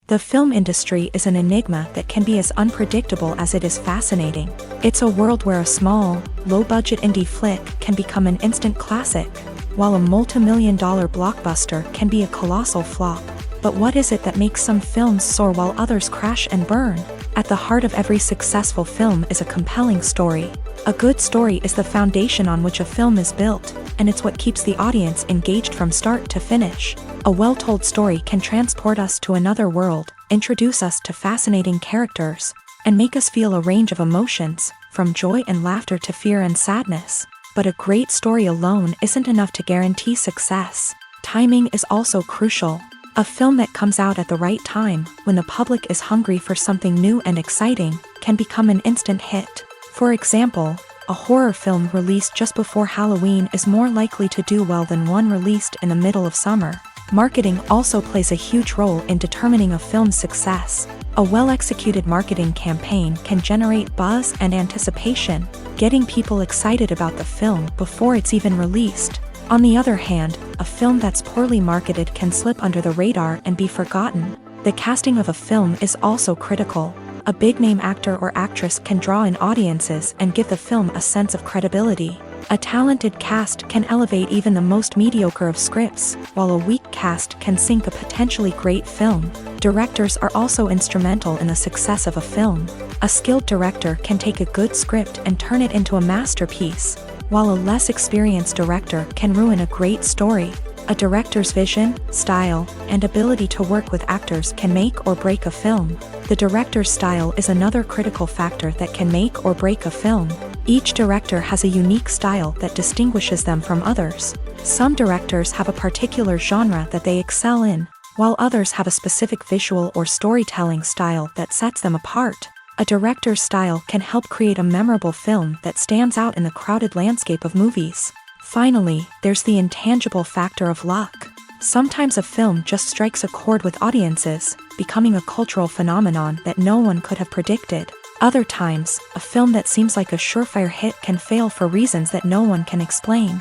The film industry is an enigma that can be as unpredictable as it is fascinating. It's a world where a small, low-budget indie flick can become an instant classic, while a multi-million-dollar blockbuster can be a colossal flop. But what is it that makes some films soar while others crash and burn? At the heart of every successful film is a compelling story. A good story is the foundation on which a film is built, and it's what keeps the audience engaged from start to finish. A well-told story can transport us to another world, introduce us to fascinating characters, and make us feel a range of emotions, from joy and laughter to fear and sadness. But a great story alone isn't enough to guarantee success. Timing is also crucial. A film that comes out at the right time, when the public is hungry for something new and exciting, can become an instant hit. For example, a horror film released just before Halloween is more likely to do well than one released in the middle of summer. Marketing also plays a huge role in determining a film's success. A well-executed marketing campaign can generate buzz and anticipation, getting people excited about the film before it's even released. On the other hand, a film that's poorly marketed can slip under the radar and be forgotten. The casting of a film is also critical. A big-name actor or actress can draw in audiences and give the film a sense of credibility. A talented cast can elevate even the most mediocre of scripts, while a weak cast can sink a potentially great film. Directors are also instrumental in the success of a film. A skilled director can take a good script and turn it into a masterpiece, while a less experienced director can ruin a great story. A director's vision, style, and ability to work with actors can make or break a film. The director's style is another critical factor that can make or break a film. Each director has a unique style that distinguishes them from others. Some directors have a particular genre that they excel in, while others have a specific visual or storytelling style that sets them apart. A director's style can help create a memorable film that stands out in the crowded landscape of movies. Finally, there's the intangible factor of luck. Sometimes a film just strikes a chord with audiences, becoming a cultural phenomenon that no one could have predicted. Other times, a film that seems like a surefire hit can fail for reasons that no one can explain.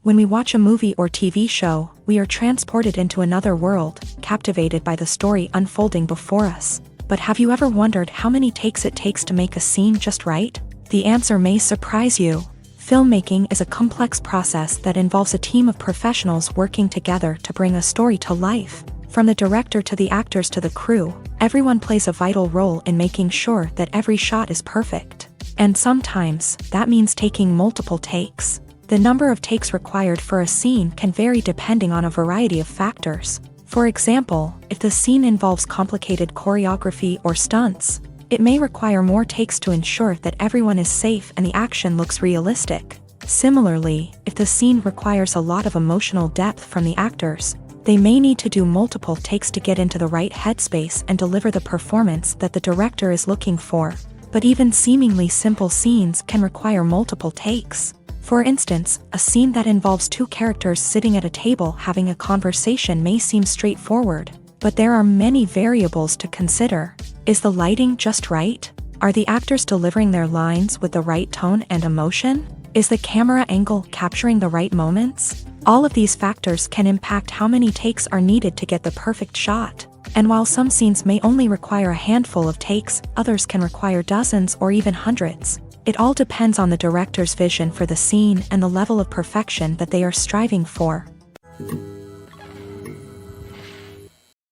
When we watch a movie or TV show, we are transported into another world, captivated by the story unfolding before us. But have you ever wondered how many takes it takes to make a scene just right? The answer may surprise you. Filmmaking is a complex process that involves a team of professionals working together to bring a story to life. From the director to the actors to the crew, everyone plays a vital role in making sure that every shot is perfect. And sometimes, that means taking multiple takes. The number of takes required for a scene can vary depending on a variety of factors. For example, if the scene involves complicated choreography or stunts, it may require more takes to ensure that everyone is safe and the action looks realistic. Similarly, if the scene requires a lot of emotional depth from the actors, they may need to do multiple takes to get into the right headspace and deliver the performance that the director is looking for. But even seemingly simple scenes can require multiple takes. For instance, a scene that involves two characters sitting at a table having a conversation may seem straightforward, but there are many variables to consider. Is the lighting just right? Are the actors delivering their lines with the right tone and emotion? Is the camera angle capturing the right moments? All of these factors can impact how many takes are needed to get the perfect shot. And while some scenes may only require a handful of takes, others can require dozens or even hundreds. It all depends on the director's vision for the scene and the level of perfection that they are striving for.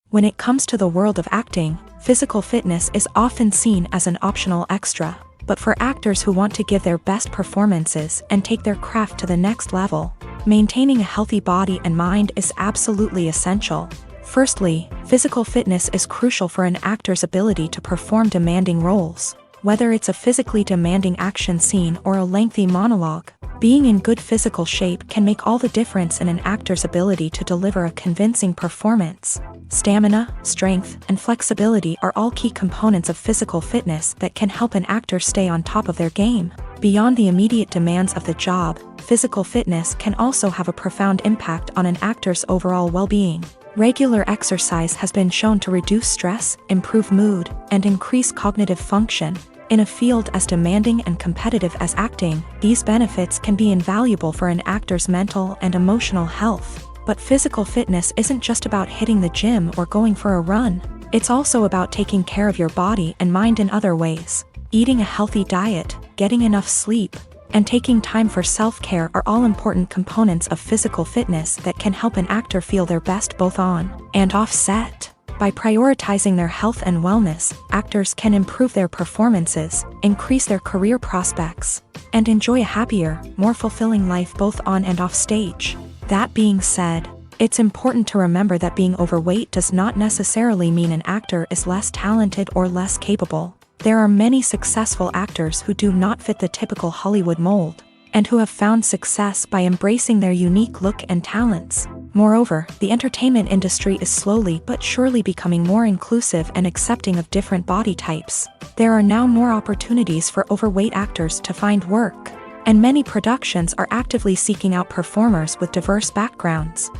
When it comes to the world of acting, physical fitness is often seen as an optional extra. But for actors who want to give their best performances and take their craft to the next level, maintaining a healthy body and mind is absolutely essential. Firstly, physical fitness is crucial for an actor's ability to perform demanding roles. Whether it's a physically demanding action scene or a lengthy monologue, being in good physical shape can make all the difference in an actor's ability to deliver a convincing performance. Stamina, strength, and flexibility are all key components of physical fitness that can help an actor stay on top of their game. Beyond the immediate demands of the job, physical fitness can also have a profound impact on an actor's overall well-being. Regular exercise has been shown to reduce stress, improve mood, and increase cognitive function. In a field as demanding and competitive as acting, these benefits can be invaluable for an actor's mental and emotional health. But physical fitness isn't just about hitting the gym or going for a run. It's also about taking care of your body and mind in other ways. Eating a healthy diet, getting enough sleep, and taking time for self-care are all important components of physical fitness that can help an actor feel their best both on and off set. By prioritizing their health and wellness, actors can improve their performances, increase their career prospects, and enjoy a happier, more fulfilling life both on and off stage. That being said, It's important to remember that being overweight does not necessarily mean an actor is less talented or less capable. There are many successful actors who do not fit the typical Hollywood mold, and who have found success by embracing their unique look and talents. Moreover, the entertainment industry is slowly but surely becoming more inclusive and accepting of different body types. There are now more opportunities for overweight actors to find work, and many productions are actively seeking out performers with diverse backgrounds.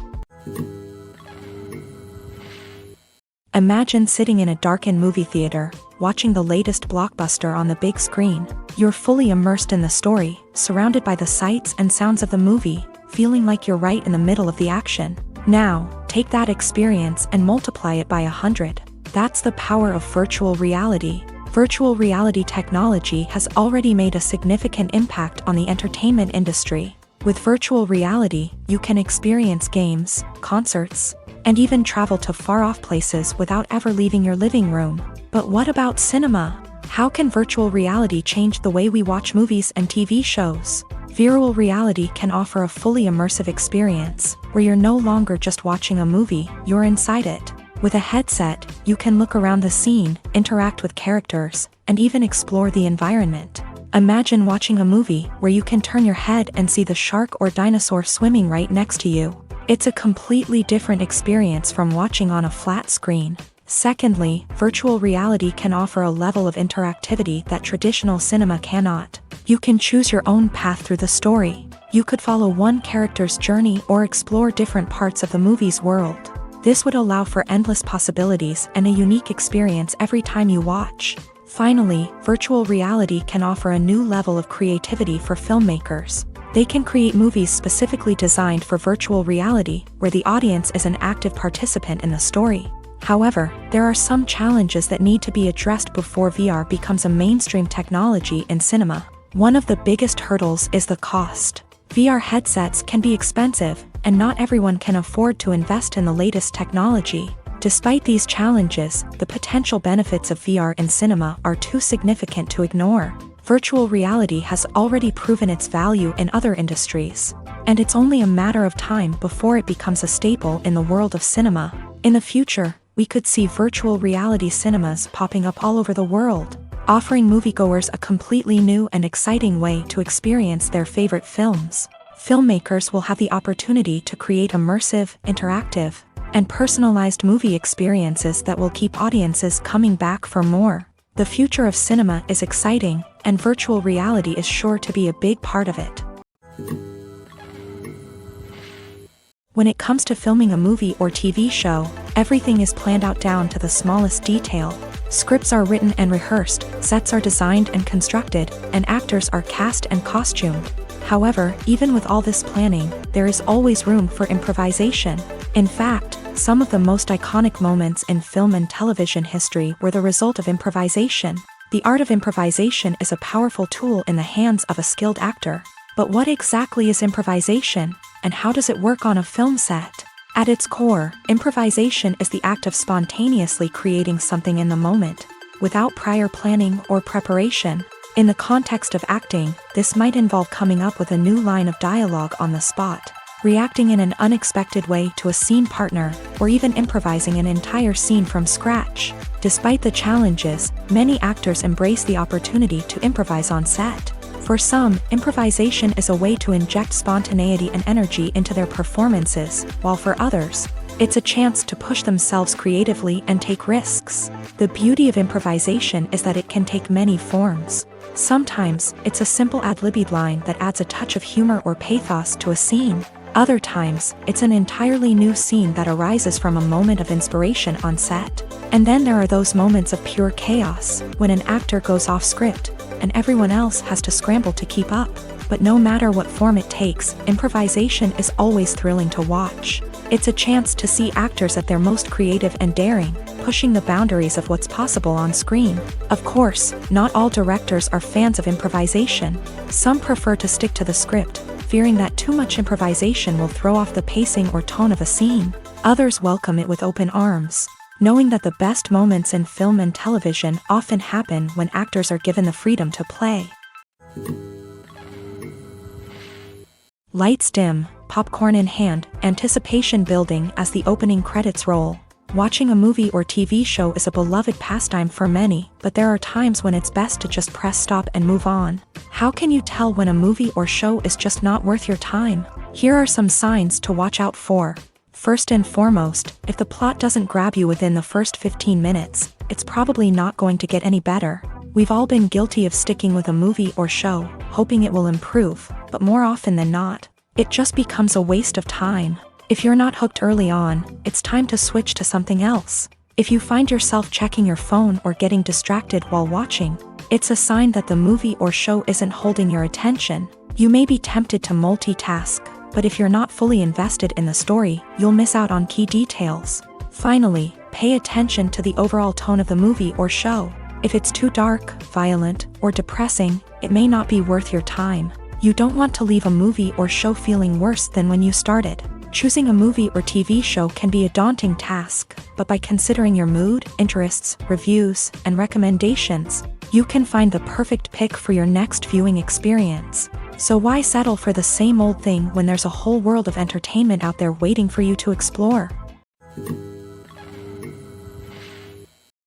Imagine sitting in a darkened movie theater, watching the latest blockbuster on the big screen. You're fully immersed in the story, surrounded by the sights and sounds of the movie, feeling like you're right in the middle of the action. Now, take that experience and multiply it by 100. That's the power of virtual reality. Virtual reality technology has already made a significant impact on the entertainment industry. With virtual reality, you can experience games, concerts, and even travel to far-off places without ever leaving your living room. But what about cinema? How can virtual reality change the way we watch movies and TV shows? Virtual reality can offer a fully immersive experience, where you're no longer just watching a movie, you're inside it. With a headset, you can look around the scene, interact with characters, and even explore the environment. Imagine watching a movie where you can turn your head and see the shark or dinosaur swimming right next to you. It's a completely different experience from watching on a flat screen. Secondly, virtual reality can offer a level of interactivity that traditional cinema cannot. You can choose your own path through the story. You could follow one character's journey or explore different parts of the movie's world. This would allow for endless possibilities and a unique experience every time you watch. Finally, virtual reality can offer a new level of creativity for filmmakers. They can create movies specifically designed for virtual reality, where the audience is an active participant in the story. However, there are some challenges that need to be addressed before VR becomes a mainstream technology in cinema. One of the biggest hurdles is the cost. VR headsets can be expensive, and not everyone can afford to invest in the latest technology. Despite these challenges, the potential benefits of VR in cinema are too significant to ignore. Virtual reality has already proven its value in other industries, and it's only a matter of time before it becomes a staple in the world of cinema. In the future, we could see virtual reality cinemas popping up all over the world, offering moviegoers a completely new and exciting way to experience their favorite films. Filmmakers will have the opportunity to create immersive, interactive, and personalized movie experiences that will keep audiences coming back for more. The future of cinema is exciting, and virtual reality is sure to be a big part of it. When it comes to filming a movie or TV show, everything is planned out down to the smallest detail. Scripts are written and rehearsed, sets are designed and constructed, and actors are cast and costumed. However, even with all this planning, there is always room for improvisation. In fact, some of the most iconic moments in film and television history were the result of improvisation. The art of improvisation is a powerful tool in the hands of a skilled actor. But what exactly is improvisation, and how does it work on a film set? At its core, improvisation is the act of spontaneously creating something in the moment, without prior planning or preparation. In the context of acting, this might involve coming up with a new line of dialogue on the spot, reacting in an unexpected way to a scene partner, or even improvising an entire scene from scratch. Despite the challenges, many actors embrace the opportunity to improvise on set. For some, improvisation is a way to inject spontaneity and energy into their performances, while for others, it's a chance to push themselves creatively and take risks. The beauty of improvisation is that it can take many forms. Sometimes, it's a simple ad-libbed line that adds a touch of humor or pathos to a scene. Other times, it's an entirely new scene that arises from a moment of inspiration on set. And then there are those moments of pure chaos, when an actor goes off script, and everyone else has to scramble to keep up. But no matter what form it takes, improvisation is always thrilling to watch. It's a chance to see actors at their most creative and daring, pushing the boundaries of what's possible on screen. Of course, not all directors are fans of improvisation. Some prefer to stick to the script, fearing that too much improvisation will throw off the pacing or tone of a scene. Others welcome it with open arms, knowing that the best moments in film and television often happen when actors are given the freedom to play. Lights dim, popcorn in hand, anticipation building as the opening credits roll. Watching a movie or TV show is a beloved pastime for many, but there are times when it's best to just press stop and move on. How can you tell when a movie or show is just not worth your time? Here are some signs to watch out for. First and foremost, if the plot doesn't grab you within the first 15 minutes, it's probably not going to get any better. We've all been guilty of sticking with a movie or show, hoping it will improve, but more often than not, it just becomes a waste of time. If you're not hooked early on, it's time to switch to something else. If you find yourself checking your phone or getting distracted while watching, it's a sign that the movie or show isn't holding your attention. You may be tempted to multitask, but if you're not fully invested in the story, you'll miss out on key details. Finally, pay attention to the overall tone of the movie or show. If it's too dark, violent, or depressing, it may not be worth your time. You don't want to leave a movie or show feeling worse than when you started. Choosing a movie or TV show can be a daunting task, but by considering your mood, interests, reviews, and recommendations, you can find the perfect pick for your next viewing experience. So why settle for the same old thing when there's a whole world of entertainment out there waiting for you to explore?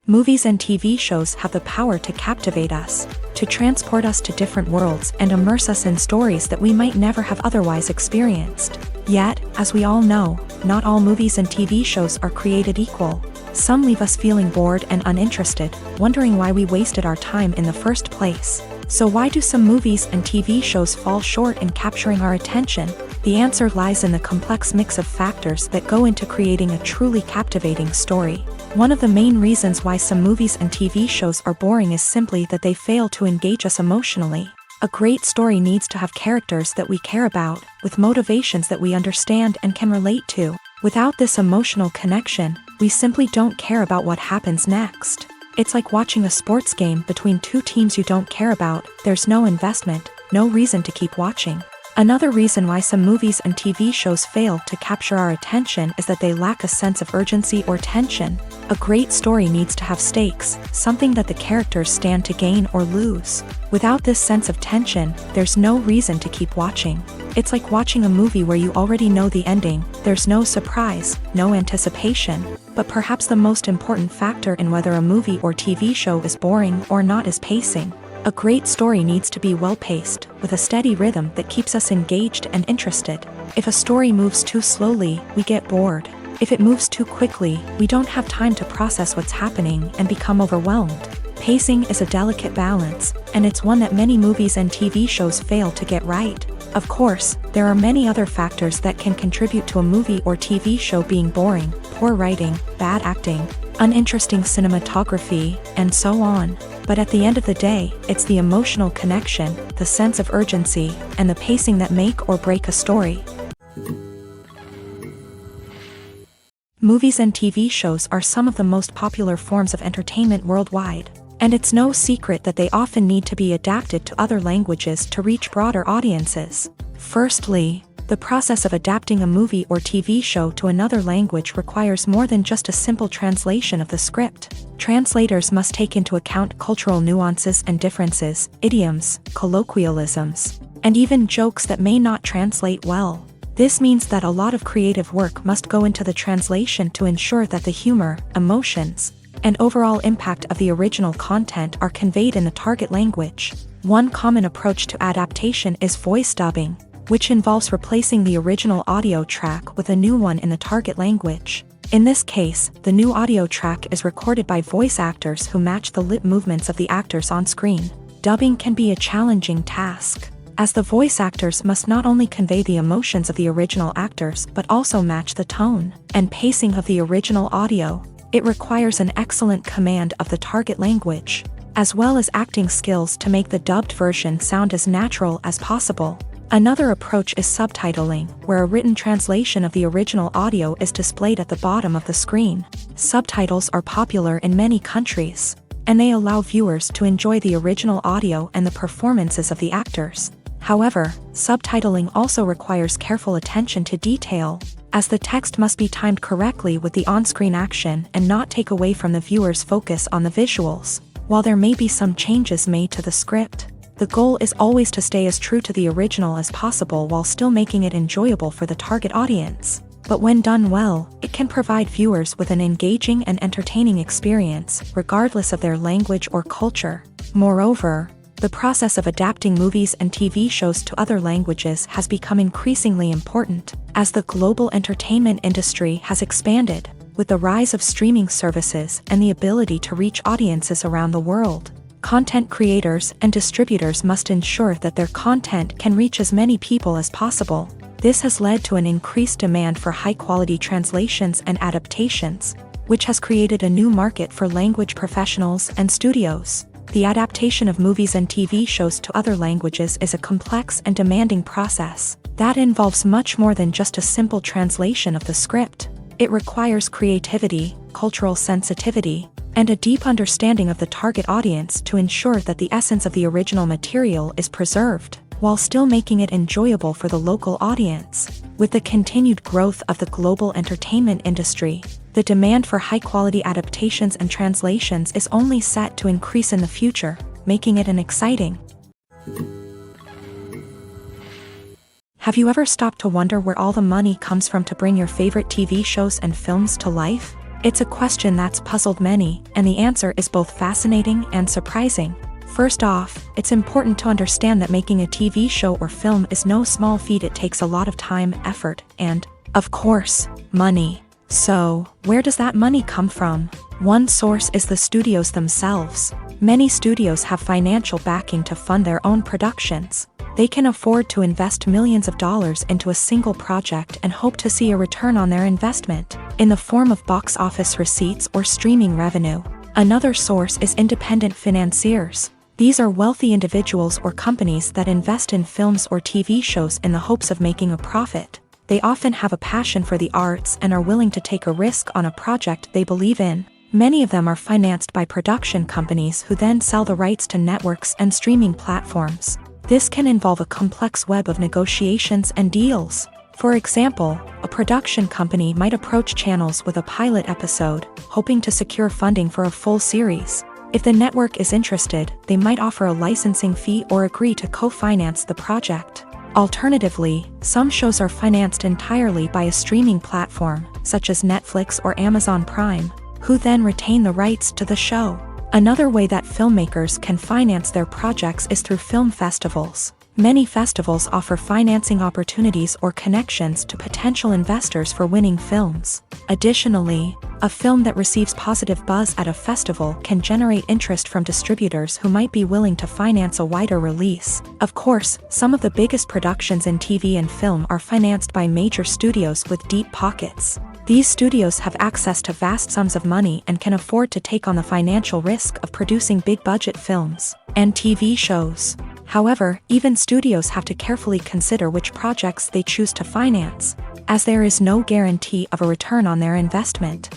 Movies and TV shows have the power to captivate us, to transport us to different worlds and immerse us in stories that we might never have otherwise experienced. Yet, as we all know, not all movies and TV shows are created equal. Some leave us feeling bored and uninterested, wondering why we wasted our time in the first place. So why do some movies and TV shows fall short in capturing our attention? The answer lies in the complex mix of factors that go into creating a truly captivating story. One of the main reasons why some movies and TV shows are boring is simply that they fail to engage us emotionally. A great story needs to have characters that we care about, with motivations that we understand and can relate to. Without this emotional connection, we simply don't care about what happens next. It's like watching a sports game between two teams you don't care about. There's no investment, no reason to keep watching. Another reason why some movies and TV shows fail to capture our attention is that they lack a sense of urgency or tension. A great story needs to have stakes, something that the characters stand to gain or lose. Without this sense of tension, there's no reason to keep watching. It's like watching a movie where you already know the ending. There's no surprise, no anticipation. But perhaps the most important factor in whether a movie or TV show is boring or not is pacing. A great story needs to be well-paced, with a steady rhythm that keeps us engaged and interested. If a story moves too slowly, we get bored. If it moves too quickly, we don't have time to process what's happening and become overwhelmed. Pacing is a delicate balance, and it's one that many movies and TV shows fail to get right. Of course, there are many other factors that can contribute to a movie or TV show being boring: poor writing, bad acting, uninteresting cinematography, and so on. But at the end of the day, it's the emotional connection, the sense of urgency, and the pacing that make or break a story. Movies and TV shows are some of the most popular forms of entertainment worldwide, and it's no secret that they often need to be adapted to other languages to reach broader audiences. Firstly, the process of adapting a movie or TV show to another language requires more than just a simple translation of the script. Translators must take into account cultural nuances and differences, idioms, colloquialisms, and even jokes that may not translate well. This means that a lot of creative work must go into the translation to ensure that the humor, emotions, and overall impact of the original content are conveyed in the target language. One common approach to adaptation is voice dubbing, which involves replacing the original audio track with a new one in the target language. In this case, the new audio track is recorded by voice actors who match the lip movements of the actors on screen. Dubbing can be a challenging task, as the voice actors must not only convey the emotions of the original actors but also match the tone and pacing of the original audio. It requires an excellent command of the target language, as well as acting skills to make the dubbed version sound as natural as possible. Another approach is subtitling, where a written translation of the original audio is displayed at the bottom of the screen. Subtitles are popular in many countries, and they allow viewers to enjoy the original audio and the performances of the actors. However, subtitling also requires careful attention to detail, as the text must be timed correctly with the on-screen action and not take away from the viewer's focus on the visuals. While there may be some changes made to the script, The goal is always to stay as true to the original as possible while still making it enjoyable for the target audience. But when done well, it can provide viewers with an engaging and entertaining experience, regardless of their language or culture. Moreover, the process of adapting movies and TV shows to other languages has become increasingly important, as the global entertainment industry has expanded, with the rise of streaming services and the ability to reach audiences around the world. Content creators and distributors must ensure that their content can reach as many people as possible. This has led to an increased demand for high-quality translations and adaptations, which has created a new market for language professionals and studios. The adaptation of movies and TV shows to other languages is a complex and demanding process that involves much more than just a simple translation of the script. It requires creativity, cultural sensitivity, and a deep understanding of the target audience to ensure that the essence of the original material is preserved, while still making it enjoyable for the local audience. With the continued growth of the global entertainment industry, the demand for high-quality adaptations and translations is only set to increase in the future, making it an exciting. Have you ever stopped to wonder where all the money comes from to bring your favorite TV shows and films to life? It's a question that's puzzled many, and the answer is both fascinating and surprising. First off, it's important to understand that making a TV show or film is no small feat. It takes a lot of time, effort, and, of course, money. So, where does that money come from? One source is the studios themselves. Many studios have financial backing to fund their own productions. They can afford to invest millions of dollars into a single project and hope to see a return on their investment, in the form of box office receipts or streaming revenue. Another source is independent financiers. These are wealthy individuals or companies that invest in films or TV shows in the hopes of making a profit. They often have a passion for the arts and are willing to take a risk on a project they believe in. Many of them are financed by production companies who then sell the rights to networks and streaming platforms. This can involve a complex web of negotiations and deals. For example, a production company might approach channels with a pilot episode, hoping to secure funding for a full series. If the network is interested, they might offer a licensing fee or agree to co-finance the project. Alternatively, some shows are financed entirely by a streaming platform, such as Netflix or Amazon Prime, who then retain the rights to the show. Another way that filmmakers can finance their projects is through film festivals. Many festivals offer financing opportunities or connections to potential investors for winning films. Additionally, a film that receives positive buzz at a festival can generate interest from distributors who might be willing to finance a wider release. Of course, some of the biggest productions in TV and film are financed by major studios with deep pockets. These studios have access to vast sums of money and can afford to take on the financial risk of producing big-budget films and TV shows. However, even studios have to carefully consider which projects they choose to finance, as there is no guarantee of a return on their investment.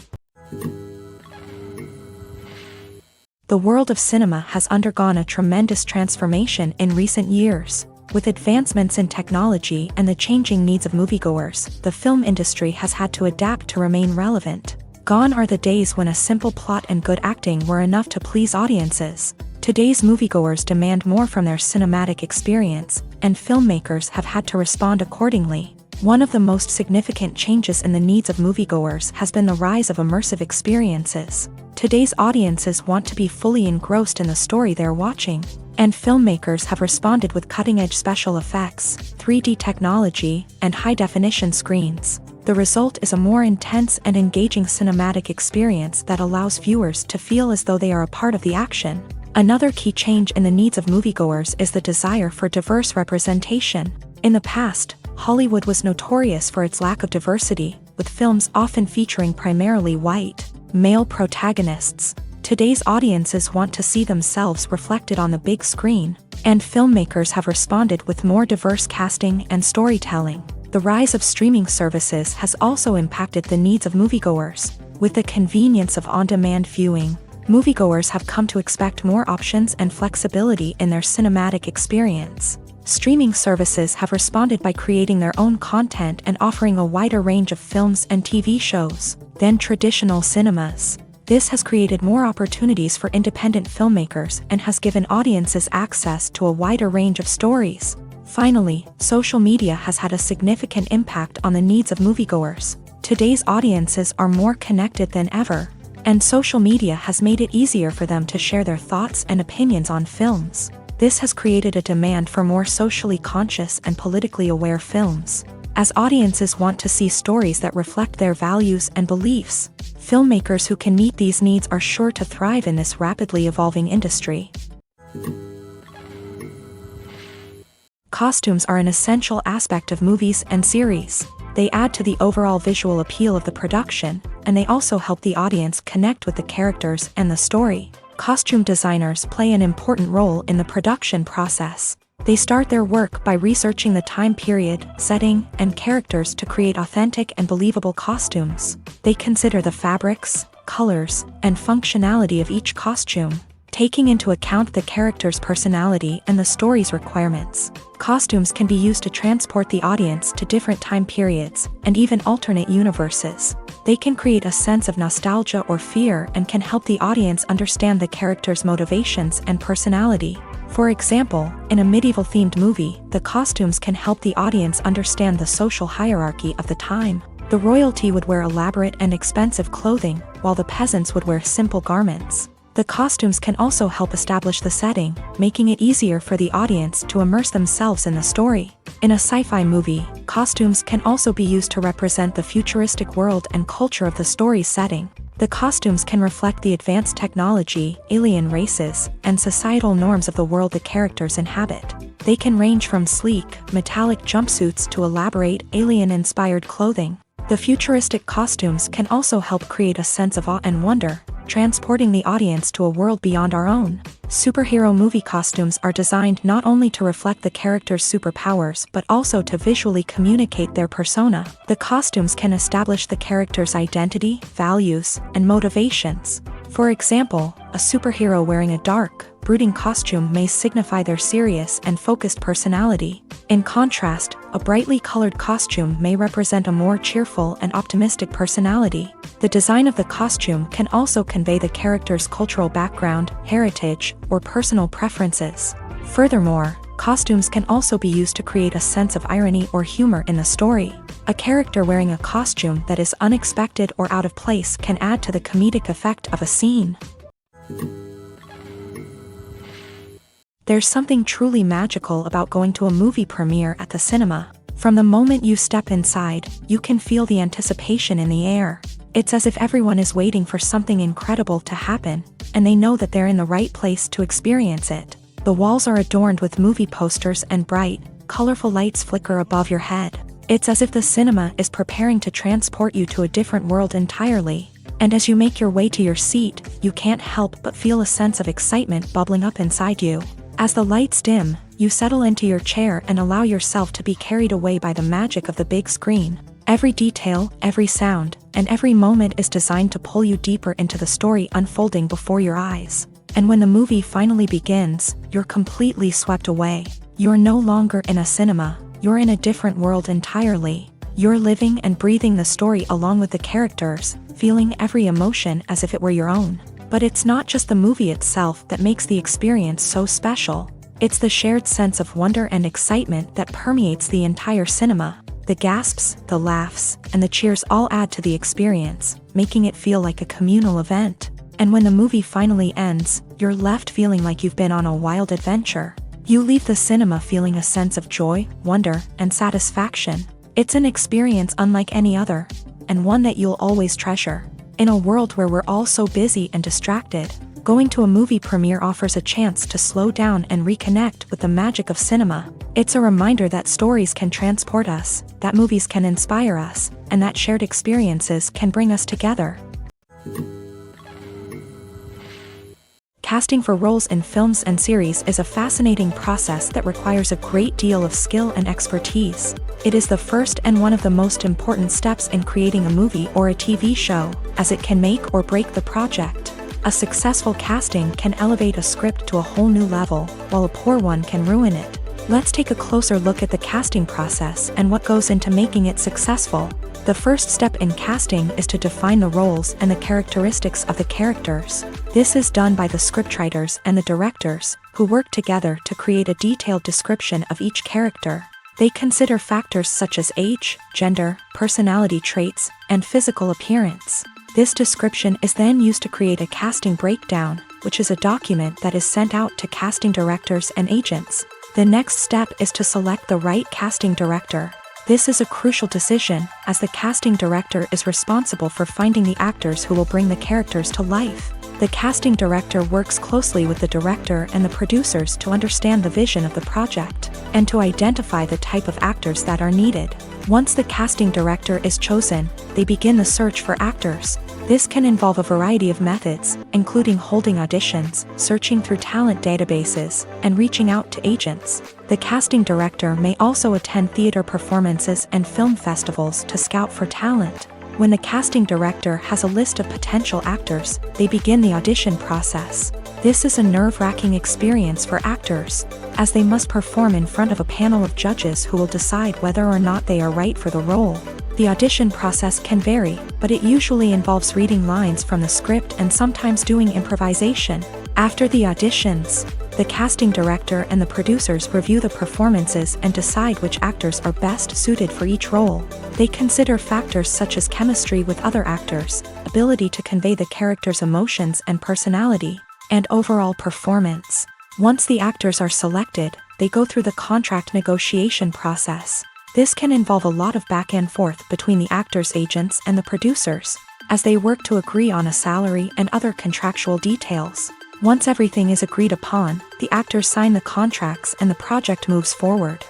The world of cinema has undergone a tremendous transformation in recent years. With advancements in technology and the changing needs of moviegoers, the film industry has had to adapt to remain relevant. Gone are the days when a simple plot and good acting were enough to please audiences. Today's moviegoers demand more from their cinematic experience, and filmmakers have had to respond accordingly. One of the most significant changes in the needs of moviegoers has been the rise of immersive experiences. Today's audiences want to be fully engrossed in the story they're watching, and filmmakers have responded with cutting-edge special effects, 3D technology, and high-definition screens. The result is a more intense and engaging cinematic experience that allows viewers to feel as though they are a part of the action. Another key change in the needs of moviegoers is the desire for diverse representation. In the past, Hollywood was notorious for its lack of diversity, with films often featuring primarily white, male protagonists. Today's audiences want to see themselves reflected on the big screen, and filmmakers have responded with more diverse casting and storytelling. The rise of streaming services has also impacted the needs of moviegoers. With the convenience of on-demand viewing, moviegoers have come to expect more options and flexibility in their cinematic experience. Streaming services have responded by creating their own content and offering a wider range of films and TV shows than traditional cinemas. This has created more opportunities for independent filmmakers and has given audiences access to a wider range of stories. Finally, social media has had a significant impact on the needs of moviegoers. Today's audiences are more connected than ever, and social media has made it easier for them to share their thoughts and opinions on films. This has created a demand for more socially conscious and politically aware films. As audiences want to see stories that reflect their values and beliefs, filmmakers who can meet these needs are sure to thrive in this rapidly evolving industry. Costumes are an essential aspect of movies and series. They add to the overall visual appeal of the production, and they also help the audience connect with the characters and the story. Costume designers play an important role in the production process. They start their work by researching the time period, setting, and characters to create authentic and believable costumes. They consider the fabrics, colors, and functionality of each costume, taking into account the character's personality and the story's requirements. Costumes can be used to transport the audience to different time periods and even alternate universes. They can create a sense of nostalgia or fear and can help the audience understand the character's motivations and personality. For example, in a medieval-themed movie, the costumes can help the audience understand the social hierarchy of the time. The royalty would wear elaborate and expensive clothing, while the peasants would wear simple garments. The costumes can also help establish the setting, making it easier for the audience to immerse themselves in the story. In a sci-fi movie, costumes can also be used to represent the futuristic world and culture of the story's setting. The costumes can reflect the advanced technology, alien races, and societal norms of the world the characters inhabit. They can range from sleek, metallic jumpsuits to elaborate, alien-inspired clothing. The futuristic costumes can also help create a sense of awe and wonder, transporting the audience to a world beyond our own. Superhero movie costumes are designed not only to reflect the character's superpowers but also to visually communicate their persona. The costumes can establish the character's identity, values, and motivations. For example, a superhero wearing a dark, brooding costume may signify their serious and focused personality. In contrast, a brightly colored costume may represent a more cheerful and optimistic personality. The design of the costume can also convey the character's cultural background, heritage, or personal preferences. Furthermore, costumes can also be used to create a sense of irony or humor in the story. A character wearing a costume that is unexpected or out of place can add to the comedic effect of a scene. There's something truly magical about going to a movie premiere at the cinema. From the moment you step inside, you can feel the anticipation in the air. It's as if everyone is waiting for something incredible to happen, and they know that they're in the right place to experience it. The walls are adorned with movie posters and bright, colorful lights flicker above your head. It's as if the cinema is preparing to transport you to a different world entirely. And as you make your way to your seat, you can't help but feel a sense of excitement bubbling up inside you. As the lights dim, you settle into your chair and allow yourself to be carried away by the magic of the big screen. Every detail, every sound, and every moment is designed to pull you deeper into the story unfolding before your eyes. And when the movie finally begins, you're completely swept away. You're no longer in a cinema, you're in a different world entirely. You're living and breathing the story along with the characters, feeling every emotion as if it were your own. But it's not just the movie itself that makes the experience so special. It's the shared sense of wonder and excitement that permeates the entire cinema. The gasps, the laughs, and the cheers all add to the experience, making it feel like a communal event. And when the movie finally ends, you're left feeling like you've been on a wild adventure. You leave the cinema feeling a sense of joy, wonder, and satisfaction. It's an experience unlike any other, and one that you'll always treasure. In a world where we're all so busy and distracted, going to a movie premiere offers a chance to slow down and reconnect with the magic of cinema. It's a reminder that stories can transport us, that movies can inspire us, and that shared experiences can bring us together. Casting for roles in films and series is a fascinating process that requires a great deal of skill and expertise. It is the first and one of the most important steps in creating a movie or a TV show, as it can make or break the project. A successful casting can elevate a script to a whole new level, while a poor one can ruin it. Let's take a closer look at the casting process and what goes into making it successful. The first step in casting is to define the roles and the characteristics of the characters. This is done by the scriptwriters and the directors, who work together to create a detailed description of each character. They consider factors such as age, gender, personality traits, and physical appearance. This description is then used to create a casting breakdown, which is a document that is sent out to casting directors and agents. The next step is to select the right casting director. This is a crucial decision, as the casting director is responsible for finding the actors who will bring the characters to life. The casting director works closely with the director and the producers to understand the vision of the project, and to identify the type of actors that are needed. Once the casting director is chosen, they begin the search for actors. This can involve a variety of methods, including holding auditions, searching through talent databases, and reaching out to agents. The casting director may also attend theater performances and film festivals to scout for talent. When the casting director has a list of potential actors, they begin the audition process. This is a nerve-wracking experience for actors, as they must perform in front of a panel of judges who will decide whether or not they are right for the role. The audition process can vary, but it usually involves reading lines from the script and sometimes doing improvisation. After the auditions, the casting director and the producers review the performances and decide which actors are best suited for each role. They consider factors such as chemistry with other actors, ability to convey the character's emotions and personality, and overall performance. Once the actors are selected, they go through the contract negotiation process. This can involve a lot of back and forth between the actors' agents and the producers, as they work to agree on a salary and other contractual details. Once everything is agreed upon, the actors sign the contracts and the project moves forward.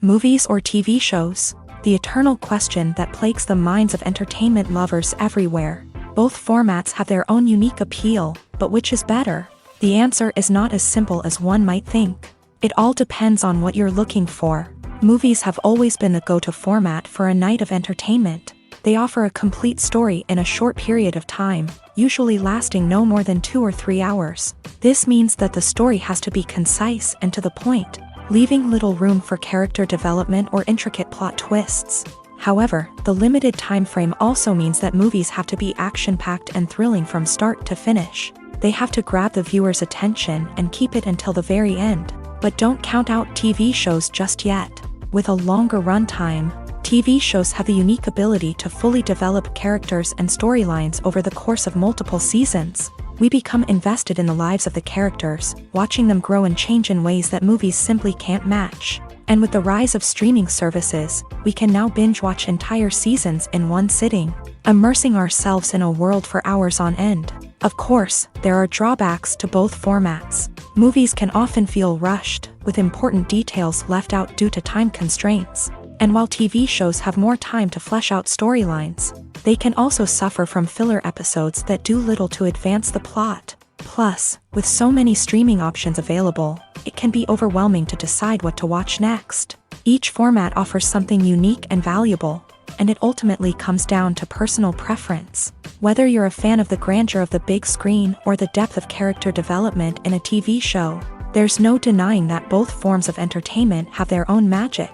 Movies or TV shows? The eternal question that plagues the minds of entertainment lovers everywhere. Both formats have their own unique appeal, but which is better? The answer is not as simple as one might think. It all depends on what you're looking for. Movies have always been the go-to format for a night of entertainment. They offer a complete story in a short period of time, usually lasting no more than 2 or 3 hours. This means that the story has to be concise and to the point, leaving little room for character development or intricate plot twists. However, the limited time frame also means that movies have to be action-packed and thrilling from start to finish. They have to grab the viewer's attention and keep it until the very end. But don't count out TV shows just yet. With a longer runtime, TV shows have the unique ability to fully develop characters and storylines over the course of multiple seasons. We become invested in the lives of the characters, watching them grow and change in ways that movies simply can't match. And with the rise of streaming services, we can now binge-watch entire seasons in one sitting, immersing ourselves in a world for hours on end. Of course, there are drawbacks to both formats. Movies can often feel rushed, with important details left out due to time constraints. And while TV shows have more time to flesh out storylines, they can also suffer from filler episodes that do little to advance the plot. Plus, with so many streaming options available, it can be overwhelming to decide what to watch next. Each format offers something unique and valuable, and it ultimately comes down to personal preference. Whether you're a fan of the grandeur of the big screen or the depth of character development in a TV show, there's no denying that both forms of entertainment have their own magic.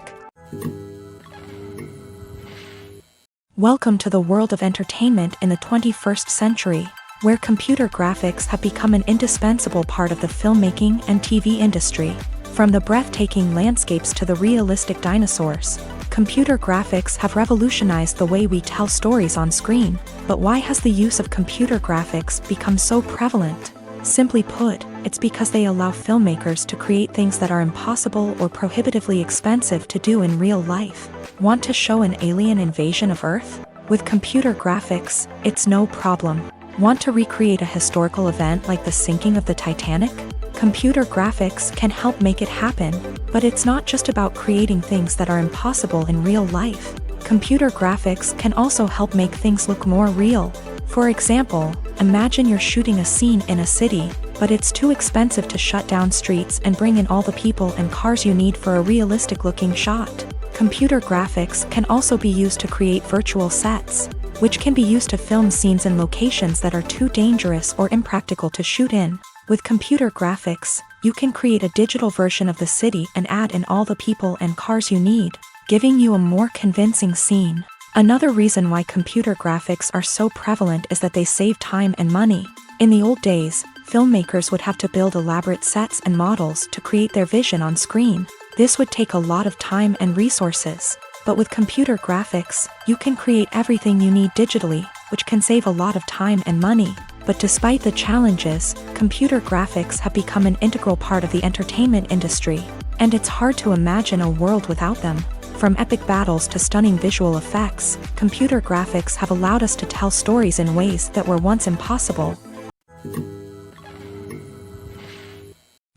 Welcome to the world of entertainment in the 21st century, where computer graphics have become an indispensable part of the filmmaking and TV industry. From the breathtaking landscapes to the realistic dinosaurs, computer graphics have revolutionized the way we tell stories on screen. But why has the use of computer graphics become so prevalent? Simply put, it's because they allow filmmakers to create things that are impossible or prohibitively expensive to do in real life. Want to show an alien invasion of Earth? With computer graphics, it's no problem. Want to recreate a historical event like the sinking of the Titanic? Computer graphics can help make it happen, but it's not just about creating things that are impossible in real life. Computer graphics can also help make things look more real. For example, imagine you're shooting a scene in a city, but it's too expensive to shut down streets and bring in all the people and cars you need for a realistic-looking shot. Computer graphics can also be used to create virtual sets, which can be used to film scenes in locations that are too dangerous or impractical to shoot in. With computer graphics, you can create a digital version of the city and add in all the people and cars you need, giving you a more convincing scene. Another reason why computer graphics are so prevalent is that they save time and money. In the old days, filmmakers would have to build elaborate sets and models to create their vision on screen. This would take a lot of time and resources. But with computer graphics, you can create everything you need digitally, which can save a lot of time and money. But despite the challenges, computer graphics have become an integral part of the entertainment industry, and it's hard to imagine a world without them. From epic battles to stunning visual effects, computer graphics have allowed us to tell stories in ways that were once impossible.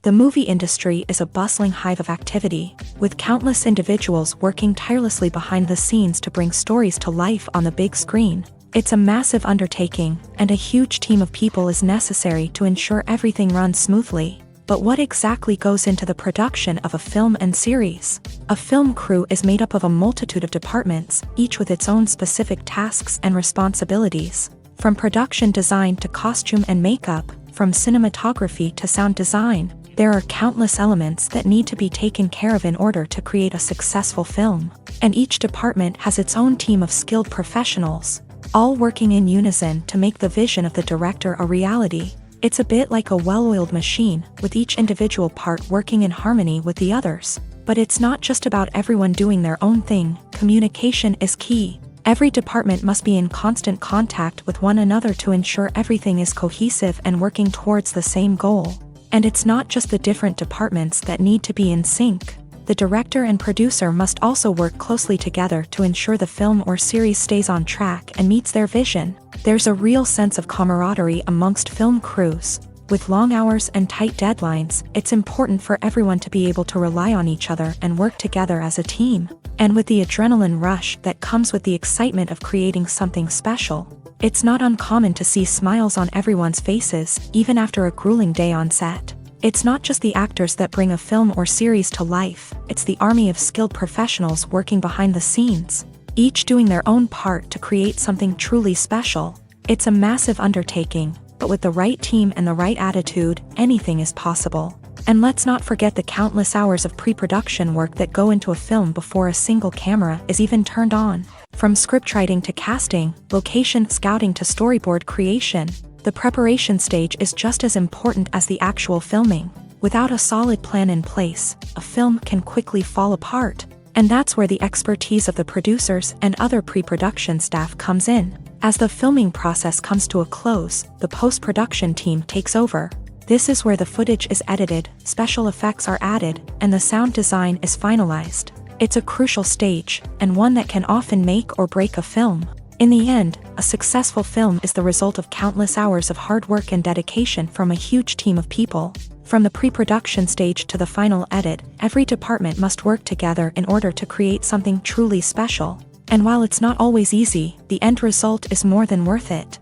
The movie industry is a bustling hive of activity, with countless individuals working tirelessly behind the scenes to bring stories to life on the big screen. It's a massive undertaking, and a huge team of people is necessary to ensure everything runs smoothly. But what exactly goes into the production of a film and series? A film crew is made up of a multitude of departments, each with its own specific tasks and responsibilities. From production design to costume and makeup, from cinematography to sound design, there are countless elements that need to be taken care of in order to create a successful film. And each department has its own team of skilled professionals, all working in unison to make the vision of the director a reality. It's a bit like a well-oiled machine, with each individual part working in harmony with the others. But it's not just about everyone doing their own thing. Communication is key. Every department must be in constant contact with one another to ensure everything is cohesive and working towards the same goal. And it's not just the different departments that need to be in sync. The director and producer must also work closely together to ensure the film or series stays on track and meets their vision. There's a real sense of camaraderie amongst film crews. With long hours and tight deadlines, it's important for everyone to be able to rely on each other and work together as a team. And with the adrenaline rush that comes with the excitement of creating something special, it's not uncommon to see smiles on everyone's faces, even after a grueling day on set. It's not just the actors that bring a film or series to life, it's the army of skilled professionals working behind the scenes, each doing their own part to create something truly special. It's a massive undertaking, but with the right team and the right attitude, anything is possible. And let's not forget the countless hours of pre-production work that go into a film before a single camera is even turned on. From scriptwriting to casting, location scouting to storyboard creation, the preparation stage is just as important as the actual filming. Without a solid plan in place, a film can quickly fall apart. And that's where the expertise of the producers and other pre-production staff comes in. As the filming process comes to a close, the post-production team takes over. This is where the footage is edited, special effects are added, and the sound design is finalized. It's a crucial stage, and one that can often make or break a film. In the end, a successful film is the result of countless hours of hard work and dedication from a huge team of people. From the pre-production stage to the final edit, every department must work together in order to create something truly special. And while it's not always easy, the end result is more than worth it.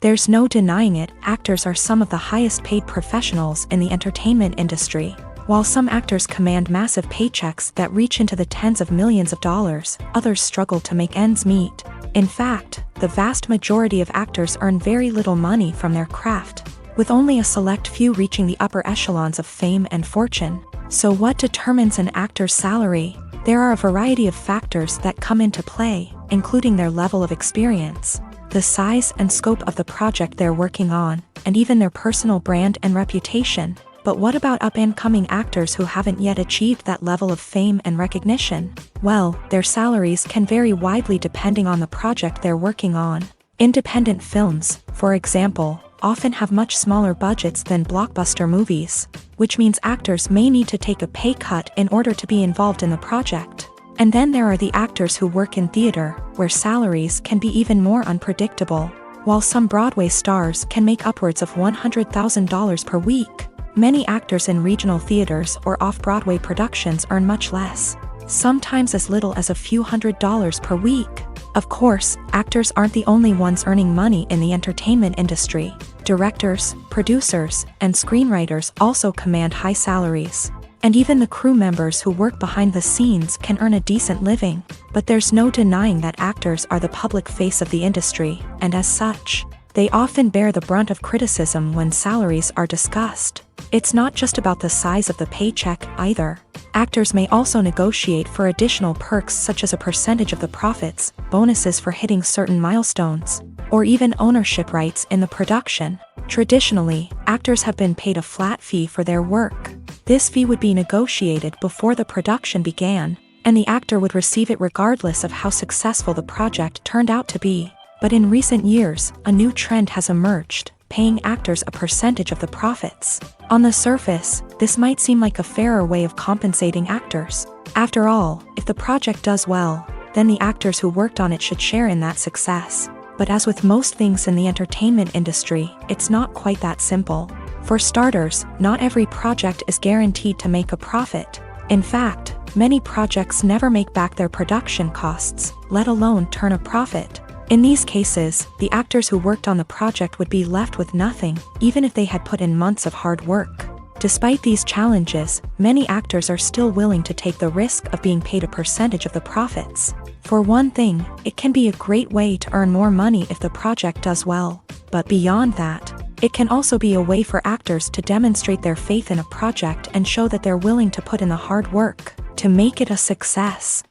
There's no denying it, actors are some of the highest paid professionals in the entertainment industry. While some actors command massive paychecks that reach into the tens of millions of dollars, others struggle to make ends meet. In fact, the vast majority of actors earn very little money from their craft, with only a select few reaching the upper echelons of fame and fortune. So what determines an actor's salary? There are a variety of factors that come into play, including their level of experience, the size and scope of the project they're working on, and even their personal brand and reputation. But what about up-and-coming actors who haven't yet achieved that level of fame and recognition? Well, their salaries can vary widely depending on the project they're working on. Independent films, for example, often have much smaller budgets than blockbuster movies, which means actors may need to take a pay cut in order to be involved in the project. And then there are the actors who work in theater, where salaries can be even more unpredictable. While some Broadway stars can make upwards of $100,000 per week, many actors in regional theaters or off-Broadway productions earn much less, sometimes as little as a few $100s per week. Of course, actors aren't the only ones earning money in the entertainment industry. Directors, producers, and screenwriters also command high salaries. And even the crew members who work behind the scenes can earn a decent living. But there's no denying that actors are the public face of the industry, and as such, They often bear the brunt of criticism when salaries are discussed. It's not just about the size of the paycheck, either. Actors may also negotiate for additional perks such as a percentage of the profits, bonuses for hitting certain milestones, or even ownership rights in the production. Traditionally, actors have been paid a flat fee for their work. This fee would be negotiated before the production began, and the actor would receive it regardless of how successful the project turned out to be. But in recent years, a new trend has emerged, paying actors a percentage of the profits. On the surface, this might seem like a fairer way of compensating actors. After all, if the project does well, then the actors who worked on it should share in that success. But as with most things in the entertainment industry, it's not quite that simple. For starters, not every project is guaranteed to make a profit. In fact, many projects never make back their production costs, let alone turn a profit. In these cases, the actors who worked on the project would be left with nothing, even if they had put in months of hard work. Despite these challenges, many actors are still willing to take the risk of being paid a percentage of the profits. For one thing, it can be a great way to earn more money if the project does well. But beyond that, it can also be a way for actors to demonstrate their faith in a project and show that they're willing to put in the hard work to make it a success.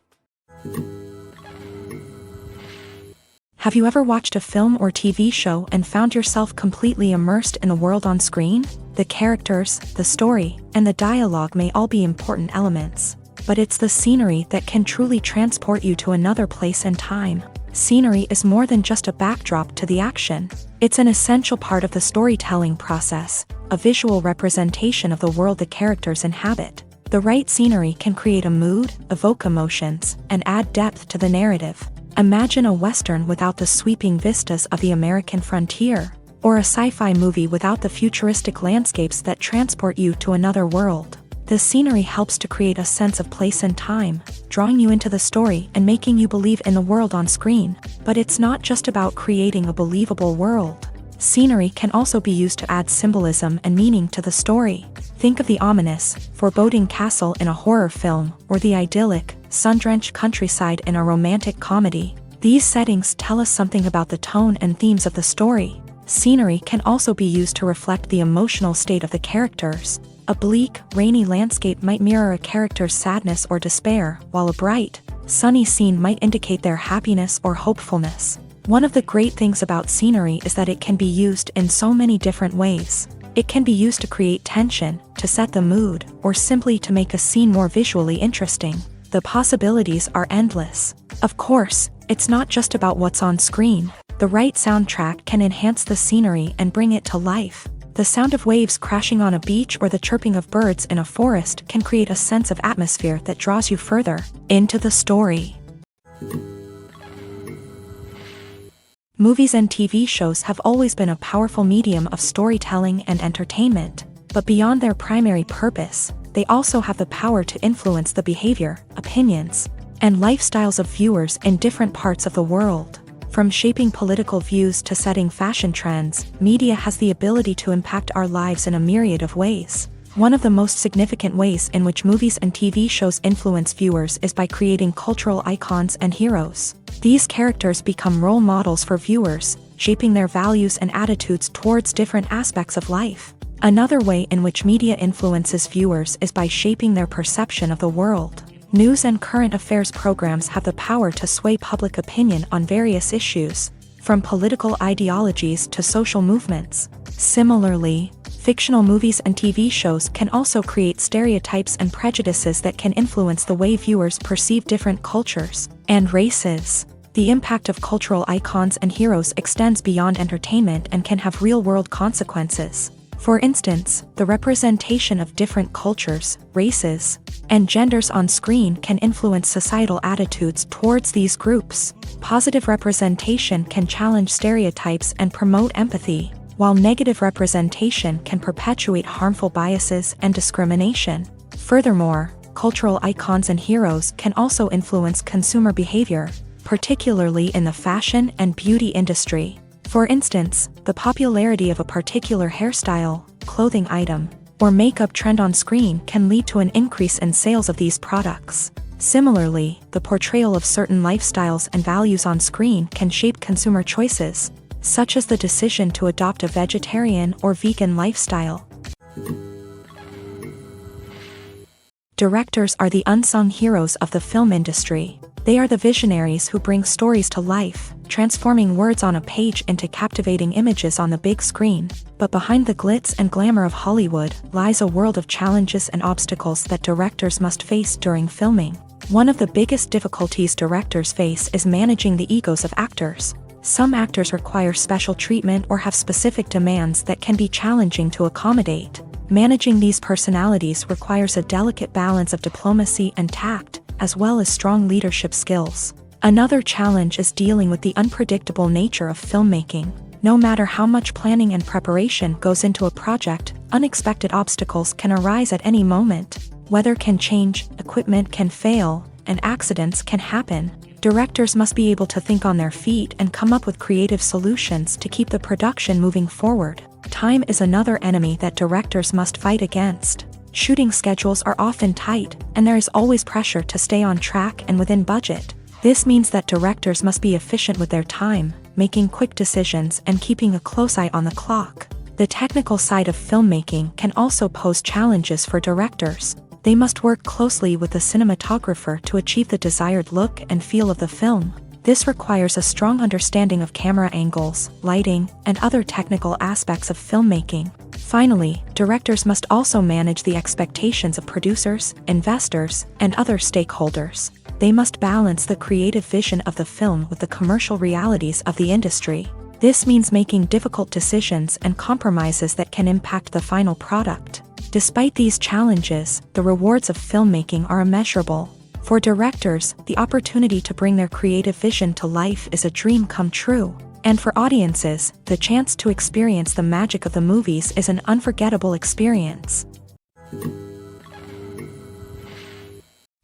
Have you ever watched a film or TV show and found yourself completely immersed in the world on screen? The characters, the story, and the dialogue may all be important elements, but it's the scenery that can truly transport you to another place and time. Scenery is more than just a backdrop to the action. It's an essential part of the storytelling process, a visual representation of the world the characters inhabit. The right scenery can create a mood, evoke emotions, and add depth to the narrative. Imagine a Western without the sweeping vistas of the American frontier, or a sci-fi movie without the futuristic landscapes that transport you to another world. The scenery helps to create a sense of place and time, drawing you into the story and making you believe in the world on screen. But it's not just about creating a believable world. Scenery can also be used to add symbolism and meaning to the story. Think of the ominous, foreboding castle in a horror film, or the idyllic, sun-drenched countryside in a romantic comedy. These settings tell us something about the tone and themes of the story. Scenery can also be used to reflect the emotional state of the characters. A bleak, rainy landscape might mirror a character's sadness or despair, while a bright, sunny scene might indicate their happiness or hopefulness. One of the great things about scenery is that it can be used in so many different ways. It can be used to create tension, to set the mood, or simply to make a scene more visually interesting. The possibilities are endless. Of course, it's not just about what's on screen. The right soundtrack can enhance the scenery and bring it to life. The sound of waves crashing on a beach or the chirping of birds in a forest can create a sense of atmosphere that draws you further into the story. Movies and TV shows have always been a powerful medium of storytelling and entertainment, but beyond their primary purpose, they also have the power to influence the behavior, opinions, and lifestyles of viewers in different parts of the world. From shaping political views to setting fashion trends, media has the ability to impact our lives in a myriad of ways. One of the most significant ways in which movies and TV shows influence viewers is by creating cultural icons and heroes. These characters become role models for viewers, shaping their values and attitudes towards different aspects of life. Another way in which media influences viewers is by shaping their perception of the world. News and current affairs programs have the power to sway public opinion on various issues, from political ideologies to social movements. Similarly, fictional movies and TV shows can also create stereotypes and prejudices that can influence the way viewers perceive different cultures and races. The impact of cultural icons and heroes extends beyond entertainment and can have real-world consequences. For instance, the representation of different cultures, races, and genders on screen can influence societal attitudes towards these groups. Positive representation can challenge stereotypes and promote empathy, while negative representation can perpetuate harmful biases and discrimination. Furthermore, cultural icons and heroes can also influence consumer behavior, particularly in the fashion and beauty industry. For instance, the popularity of a particular hairstyle, clothing item, or makeup trend on screen can lead to an increase in sales of these products. Similarly, the portrayal of certain lifestyles and values on screen can shape consumer choices, such as the decision to adopt a vegetarian or vegan lifestyle. Directors are the unsung heroes of the film industry. They are the visionaries who bring stories to life, transforming words on a page into captivating images on the big screen. But behind the glitz and glamour of Hollywood lies a world of challenges and obstacles that directors must face during filming. One of the biggest difficulties directors face is managing the egos of actors. Some actors require special treatment or have specific demands that can be challenging to accommodate. Managing these personalities requires a delicate balance of diplomacy and tact, as well as strong leadership skills. Another challenge is dealing with the unpredictable nature of filmmaking. No matter how much planning and preparation goes into a project, unexpected obstacles can arise at any moment. Weather can change, equipment can fail, and accidents can happen. Directors must be able to think on their feet and come up with creative solutions to keep the production moving forward. Time is another enemy that directors must fight against. Shooting schedules are often tight, and there is always pressure to stay on track and within budget. This means that directors must be efficient with their time, making quick decisions and keeping a close eye on the clock. The technical side of filmmaking can also pose challenges for directors. They must work closely with the cinematographer to achieve the desired look and feel of the film. This requires a strong understanding of camera angles, lighting, and other technical aspects of filmmaking. Finally, directors must also manage the expectations of producers, investors, and other stakeholders. They must balance the creative vision of the film with the commercial realities of the industry. This means making difficult decisions and compromises that can impact the final product. Despite these challenges, the rewards of filmmaking are immeasurable. For directors, the opportunity to bring their creative vision to life is a dream come true. And for audiences, the chance to experience the magic of the movies is an unforgettable experience.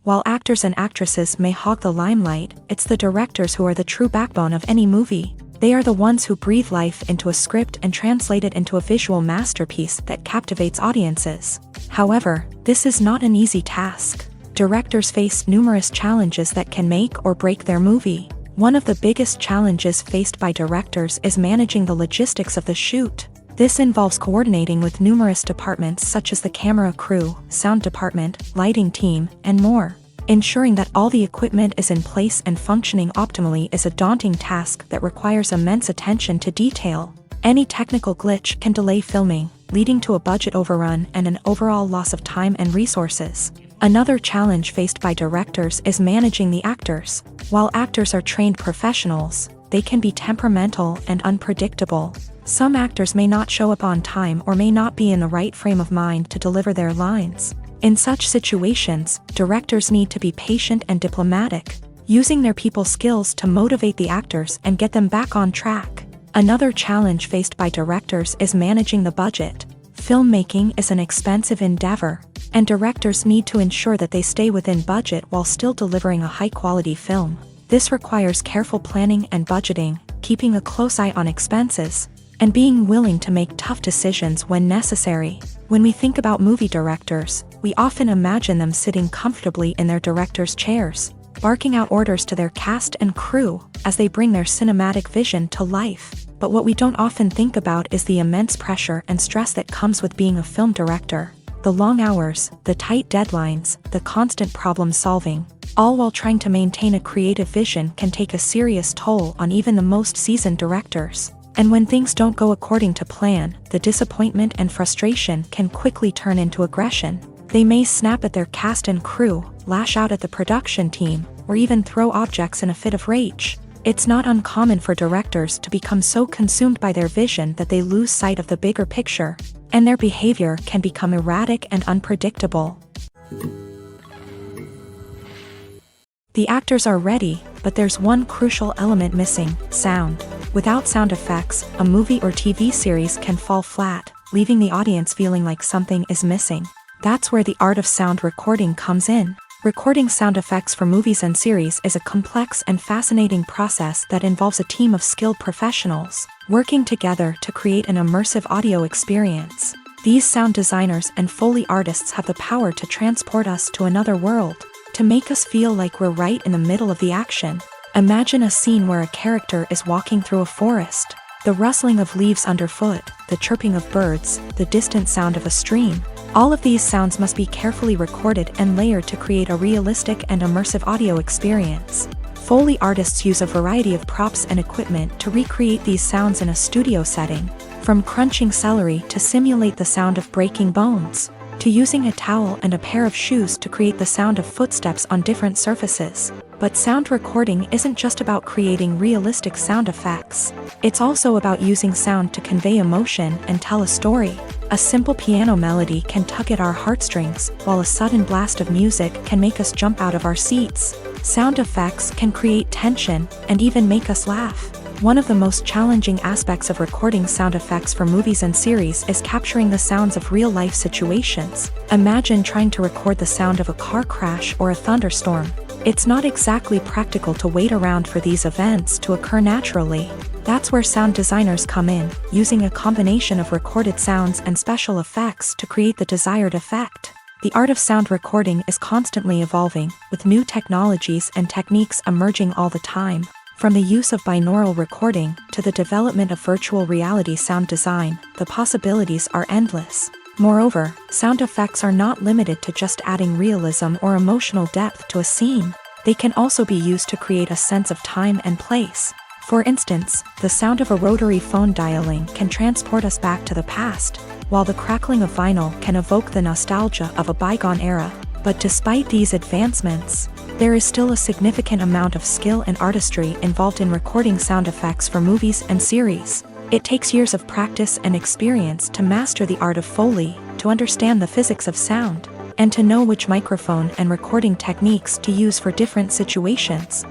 While actors and actresses may hog the limelight, it's the directors who are the true backbone of any movie. They are the ones who breathe life into a script and translate it into a visual masterpiece that captivates audiences. However, this is not an easy task. Directors face numerous challenges that can make or break their movie. One of the biggest challenges faced by directors is managing the logistics of the shoot. This involves coordinating with numerous departments such as the camera crew, sound department, lighting team, and more. Ensuring that all the equipment is in place and functioning optimally is a daunting task that requires immense attention to detail. Any technical glitch can delay filming, leading to a budget overrun and an overall loss of time and resources. Another challenge faced by directors is managing the actors. While actors are trained professionals, they can be temperamental and unpredictable. Some actors may not show up on time or may not be in the right frame of mind to deliver their lines. In such situations, directors need to be patient and diplomatic, using their people skills to motivate the actors and get them back on track. Another challenge faced by directors is managing the budget. Filmmaking is an expensive endeavor, and directors need to ensure that they stay within budget while still delivering a high-quality film. This requires careful planning and budgeting, keeping a close eye on expenses, and being willing to make tough decisions when necessary. When we think about movie directors, we often imagine them sitting comfortably in their director's chairs, barking out orders to their cast and crew as they bring their cinematic vision to life. But what we don't often think about is the immense pressure and stress that comes with being a film director. The long hours, the tight deadlines, the constant problem solving, all while trying to maintain a creative vision can take a serious toll on even the most seasoned directors. And when things don't go according to plan, the disappointment and frustration can quickly turn into aggression. They may snap at their cast and crew, lash out at the production team, or even throw objects in a fit of rage. It's not uncommon for directors to become so consumed by their vision that they lose sight of the bigger picture, and their behavior can become erratic and unpredictable. The actors are ready, but there's one crucial element missing: sound. Without sound effects, a movie or TV series can fall flat, leaving the audience feeling like something is missing. That's where the art of sound recording comes in. Recording sound effects for movies and series is a complex and fascinating process that involves a team of skilled professionals working together to create an immersive audio experience. These sound designers and Foley artists have the power to transport us to another world, to make us feel like we're right in the middle of the action. Imagine a scene where a character is walking through a forest. The rustling of leaves underfoot, the chirping of birds, the distant sound of a stream. All of these sounds must be carefully recorded and layered to create a realistic and immersive audio experience. Foley artists use a variety of props and equipment to recreate these sounds in a studio setting, from crunching celery to simulate the sound of breaking bones, to using a towel and a pair of shoes to create the sound of footsteps on different surfaces. But sound recording isn't just about creating realistic sound effects. It's also about using sound to convey emotion and tell a story. A simple piano melody can tug at our heartstrings, while a sudden blast of music can make us jump out of our seats. Sound effects can create tension and even make us laugh. One of the most challenging aspects of recording sound effects for movies and series is capturing the sounds of real-life situations. Imagine trying to record the sound of a car crash or a thunderstorm. It's not exactly practical to wait around for these events to occur naturally. That's where sound designers come in, using a combination of recorded sounds and special effects to create the desired effect. The art of sound recording is constantly evolving, with new technologies and techniques emerging all the time. From the use of binaural recording to the development of virtual reality sound design, the possibilities are endless. Moreover, sound effects are not limited to just adding realism or emotional depth to a scene. They can also be used to create a sense of time and place. For instance, the sound of a rotary phone dialing can transport us back to the past, while the crackling of vinyl can evoke the nostalgia of a bygone era. But despite these advancements, there is still a significant amount of skill and artistry involved in recording sound effects for movies and series. It takes years of practice and experience to master the art of Foley, to understand the physics of sound, and to know which microphone and recording techniques to use for different situations.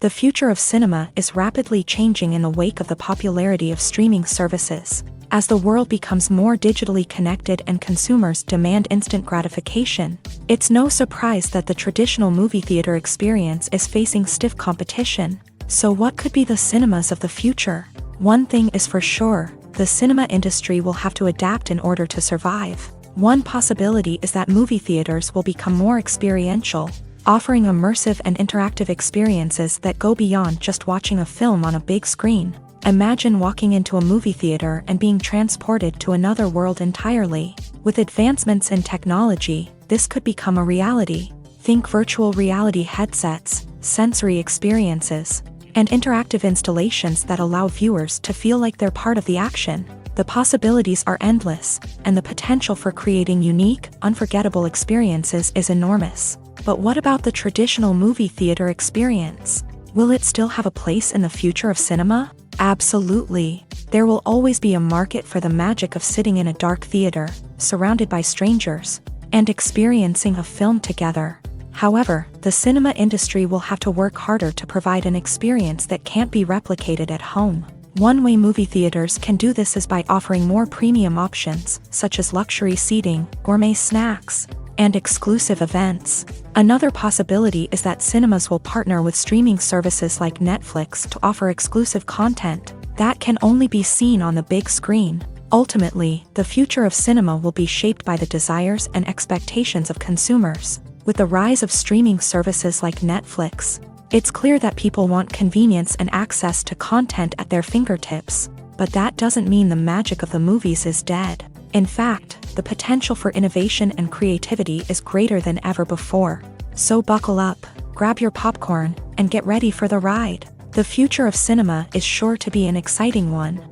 The future of cinema is rapidly changing in the wake of the popularity of streaming services. As the world becomes more digitally connected and consumers demand instant gratification, it's no surprise that the traditional movie theater experience is facing stiff competition. So what could be the cinemas of the future? One thing is for sure, the cinema industry will have to adapt in order to survive. One possibility is that movie theaters will become more experiential, offering immersive and interactive experiences that go beyond just watching a film on a big screen. Imagine walking into a movie theater and being transported to another world entirely. With advancements in technology, this could become a reality. Think virtual reality headsets, sensory experiences, and interactive installations that allow viewers to feel like they're part of the action. The possibilities are endless, and the potential for creating unique, unforgettable experiences is enormous. But what about the traditional movie theater experience? Will it still have a place in the future of cinema? Absolutely. There will always be a market for the magic of sitting in a dark theater, surrounded by strangers, and experiencing a film together. However, the cinema industry will have to work harder to provide an experience that can't be replicated at home. One way movie theaters can do this is by offering more premium options, such as luxury seating, gourmet snacks, and exclusive events. Another possibility is that cinemas will partner with streaming services like Netflix to offer exclusive content that can only be seen on the big screen. Ultimately, the future of cinema will be shaped by the desires and expectations of consumers. With the rise of streaming services like Netflix, it's clear that people want convenience and access to content at their fingertips. But that doesn't mean the magic of the movies is dead. In fact, the potential for innovation and creativity is greater than ever before. So buckle up, grab your popcorn, and get ready for the ride. The future of cinema is sure to be an exciting one.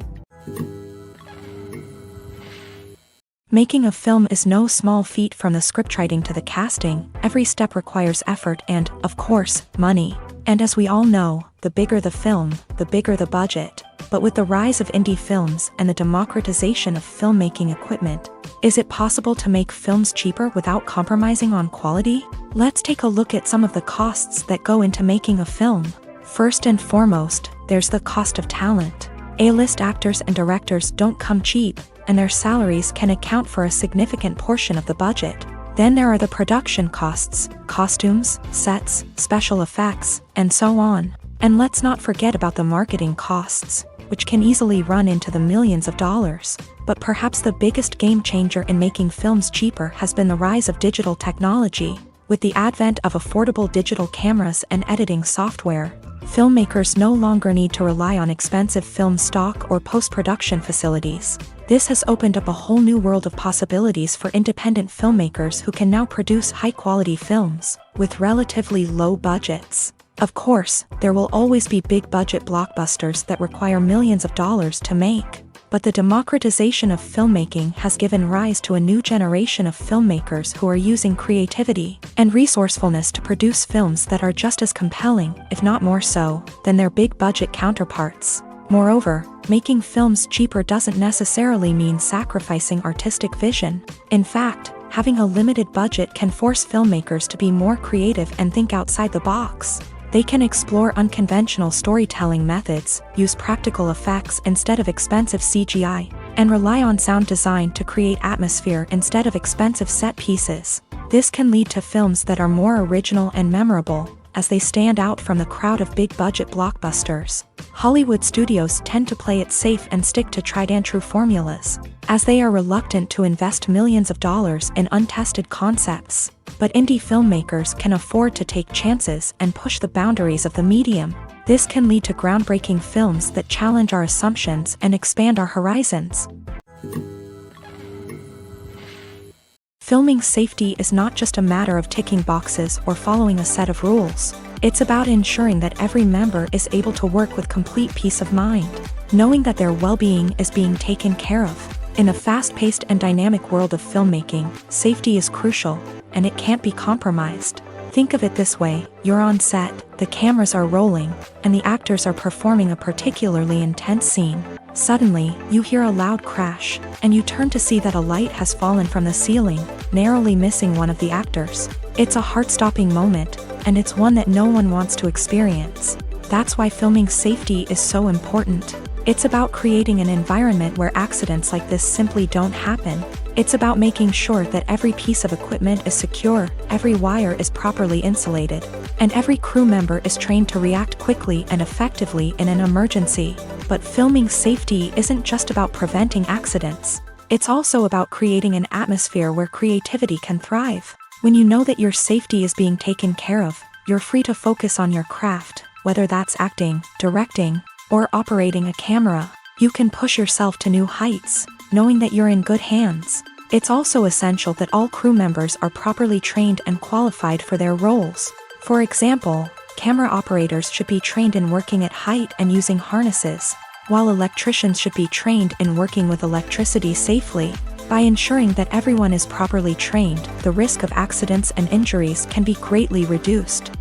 Making a film is no small feat. From the scriptwriting to the casting, every step requires effort and, of course, money. And as we all know, the bigger the film, the bigger the budget. But with the rise of indie films and the democratization of filmmaking equipment, is it possible to make films cheaper without compromising on quality? Let's take a look at some of the costs that go into making a film. First and foremost, there's the cost of talent. A-list actors and directors don't come cheap, and their salaries can account for a significant portion of the budget. Then there are the production costs, costumes, sets, special effects, and so on. And let's not forget about the marketing costs, which can easily run into the millions of dollars. But perhaps the biggest game changer in making films cheaper has been the rise of digital technology. With the advent of affordable digital cameras and editing software, Filmmakers no longer need to rely on expensive film stock or post-production facilities. This has opened up a whole new world of possibilities for independent filmmakers who can now produce high-quality films with relatively low budgets. Of course, there will always be big-budget blockbusters that require millions of dollars to make. But the democratization of filmmaking has given rise to a new generation of filmmakers who are using creativity and resourcefulness to produce films that are just as compelling, if not more so, than their big-budget counterparts. Moreover, making films cheaper doesn't necessarily mean sacrificing artistic vision. In fact, having a limited budget can force filmmakers to be more creative and think outside the box. They can explore unconventional storytelling methods, use practical effects instead of expensive CGI, and rely on sound design to create atmosphere instead of expensive set pieces. This can lead to films that are more original and memorable, as they stand out from the crowd of big-budget blockbusters. Hollywood studios tend to play it safe and stick to tried-and-true formulas, as they are reluctant to invest millions of dollars in untested concepts. But indie filmmakers can afford to take chances and push the boundaries of the medium. This can lead to groundbreaking films that challenge our assumptions and expand our horizons. Filming safety is not just a matter of ticking boxes or following a set of rules. It's about ensuring that every member is able to work with complete peace of mind, knowing that their well-being is being taken care of. In a fast-paced and dynamic world of filmmaking, safety is crucial, and it can't be compromised. Think of it this way: you're on set, the cameras are rolling, and the actors are performing a particularly intense scene. Suddenly, you hear a loud crash, and you turn to see that a light has fallen from the ceiling, narrowly missing one of the actors. It's a heart-stopping moment, and it's one that no one wants to experience. That's why filming safety is so important. It's about creating an environment where accidents like this simply don't happen. It's about making sure that every piece of equipment is secure, every wire is properly insulated, and every crew member is trained to react quickly and effectively in an emergency. But filming safety isn't just about preventing accidents. It's also about creating an atmosphere where creativity can thrive. When you know that your safety is being taken care of, you're free to focus on your craft, whether that's acting, directing, or operating a camera. You can push yourself to new heights, knowing that you're in good hands. It's also essential that all crew members are properly trained and qualified for their roles. For example, camera operators should be trained in working at height and using harnesses, while electricians should be trained in working with electricity safely. By ensuring that everyone is properly trained, the risk of accidents and injuries can be greatly reduced.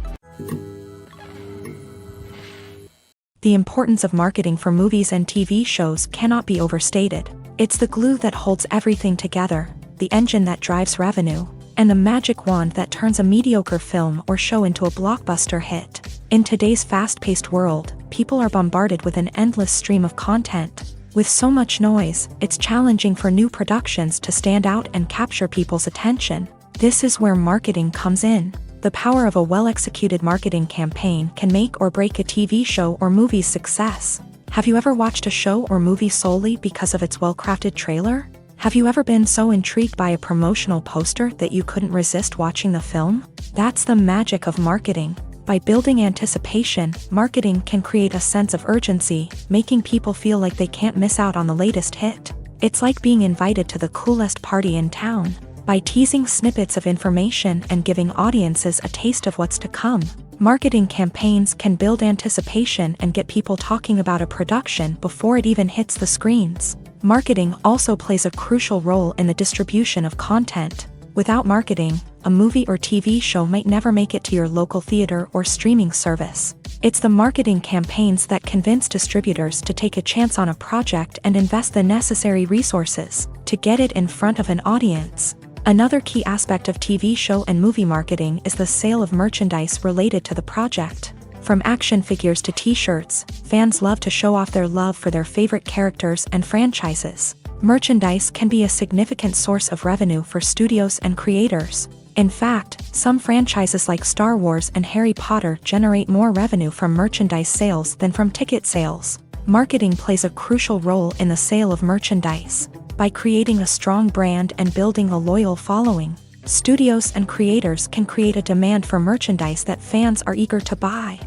The importance of marketing for movies and TV shows cannot be overstated. It's the glue that holds everything together, the engine that drives revenue, and the magic wand that turns a mediocre film or show into a blockbuster hit. In today's fast-paced world, people are bombarded with an endless stream of content. With so much noise, it's challenging for new productions to stand out and capture people's attention. This is where marketing comes in. The power of a well-executed marketing campaign can make or break a TV show or movie's success. Have you ever watched a show or movie solely because of its well-crafted trailer? Have you ever been so intrigued by a promotional poster that you couldn't resist watching the film? That's the magic of marketing. By building anticipation, marketing can create a sense of urgency, making people feel like they can't miss out on the latest hit. It's like being invited to the coolest party in town. By teasing snippets of information and giving audiences a taste of what's to come, marketing campaigns can build anticipation and get people talking about a production before it even hits the screens. Marketing also plays a crucial role in the distribution of content. Without marketing, a movie or TV show might never make it to your local theater or streaming service. It's the marketing campaigns that convince distributors to take a chance on a project and invest the necessary resources to get it in front of an audience. Another key aspect of TV show and movie marketing is the sale of merchandise related to the project. From action figures to t-shirts, fans love to show off their love for their favorite characters and franchises. Merchandise can be a significant source of revenue for studios and creators. In fact, some franchises like Star Wars and Harry Potter generate more revenue from merchandise sales than from ticket sales. Marketing plays a crucial role in the sale of merchandise. By creating a strong brand and building a loyal following, studios and creators can create a demand for merchandise that fans are eager to buy.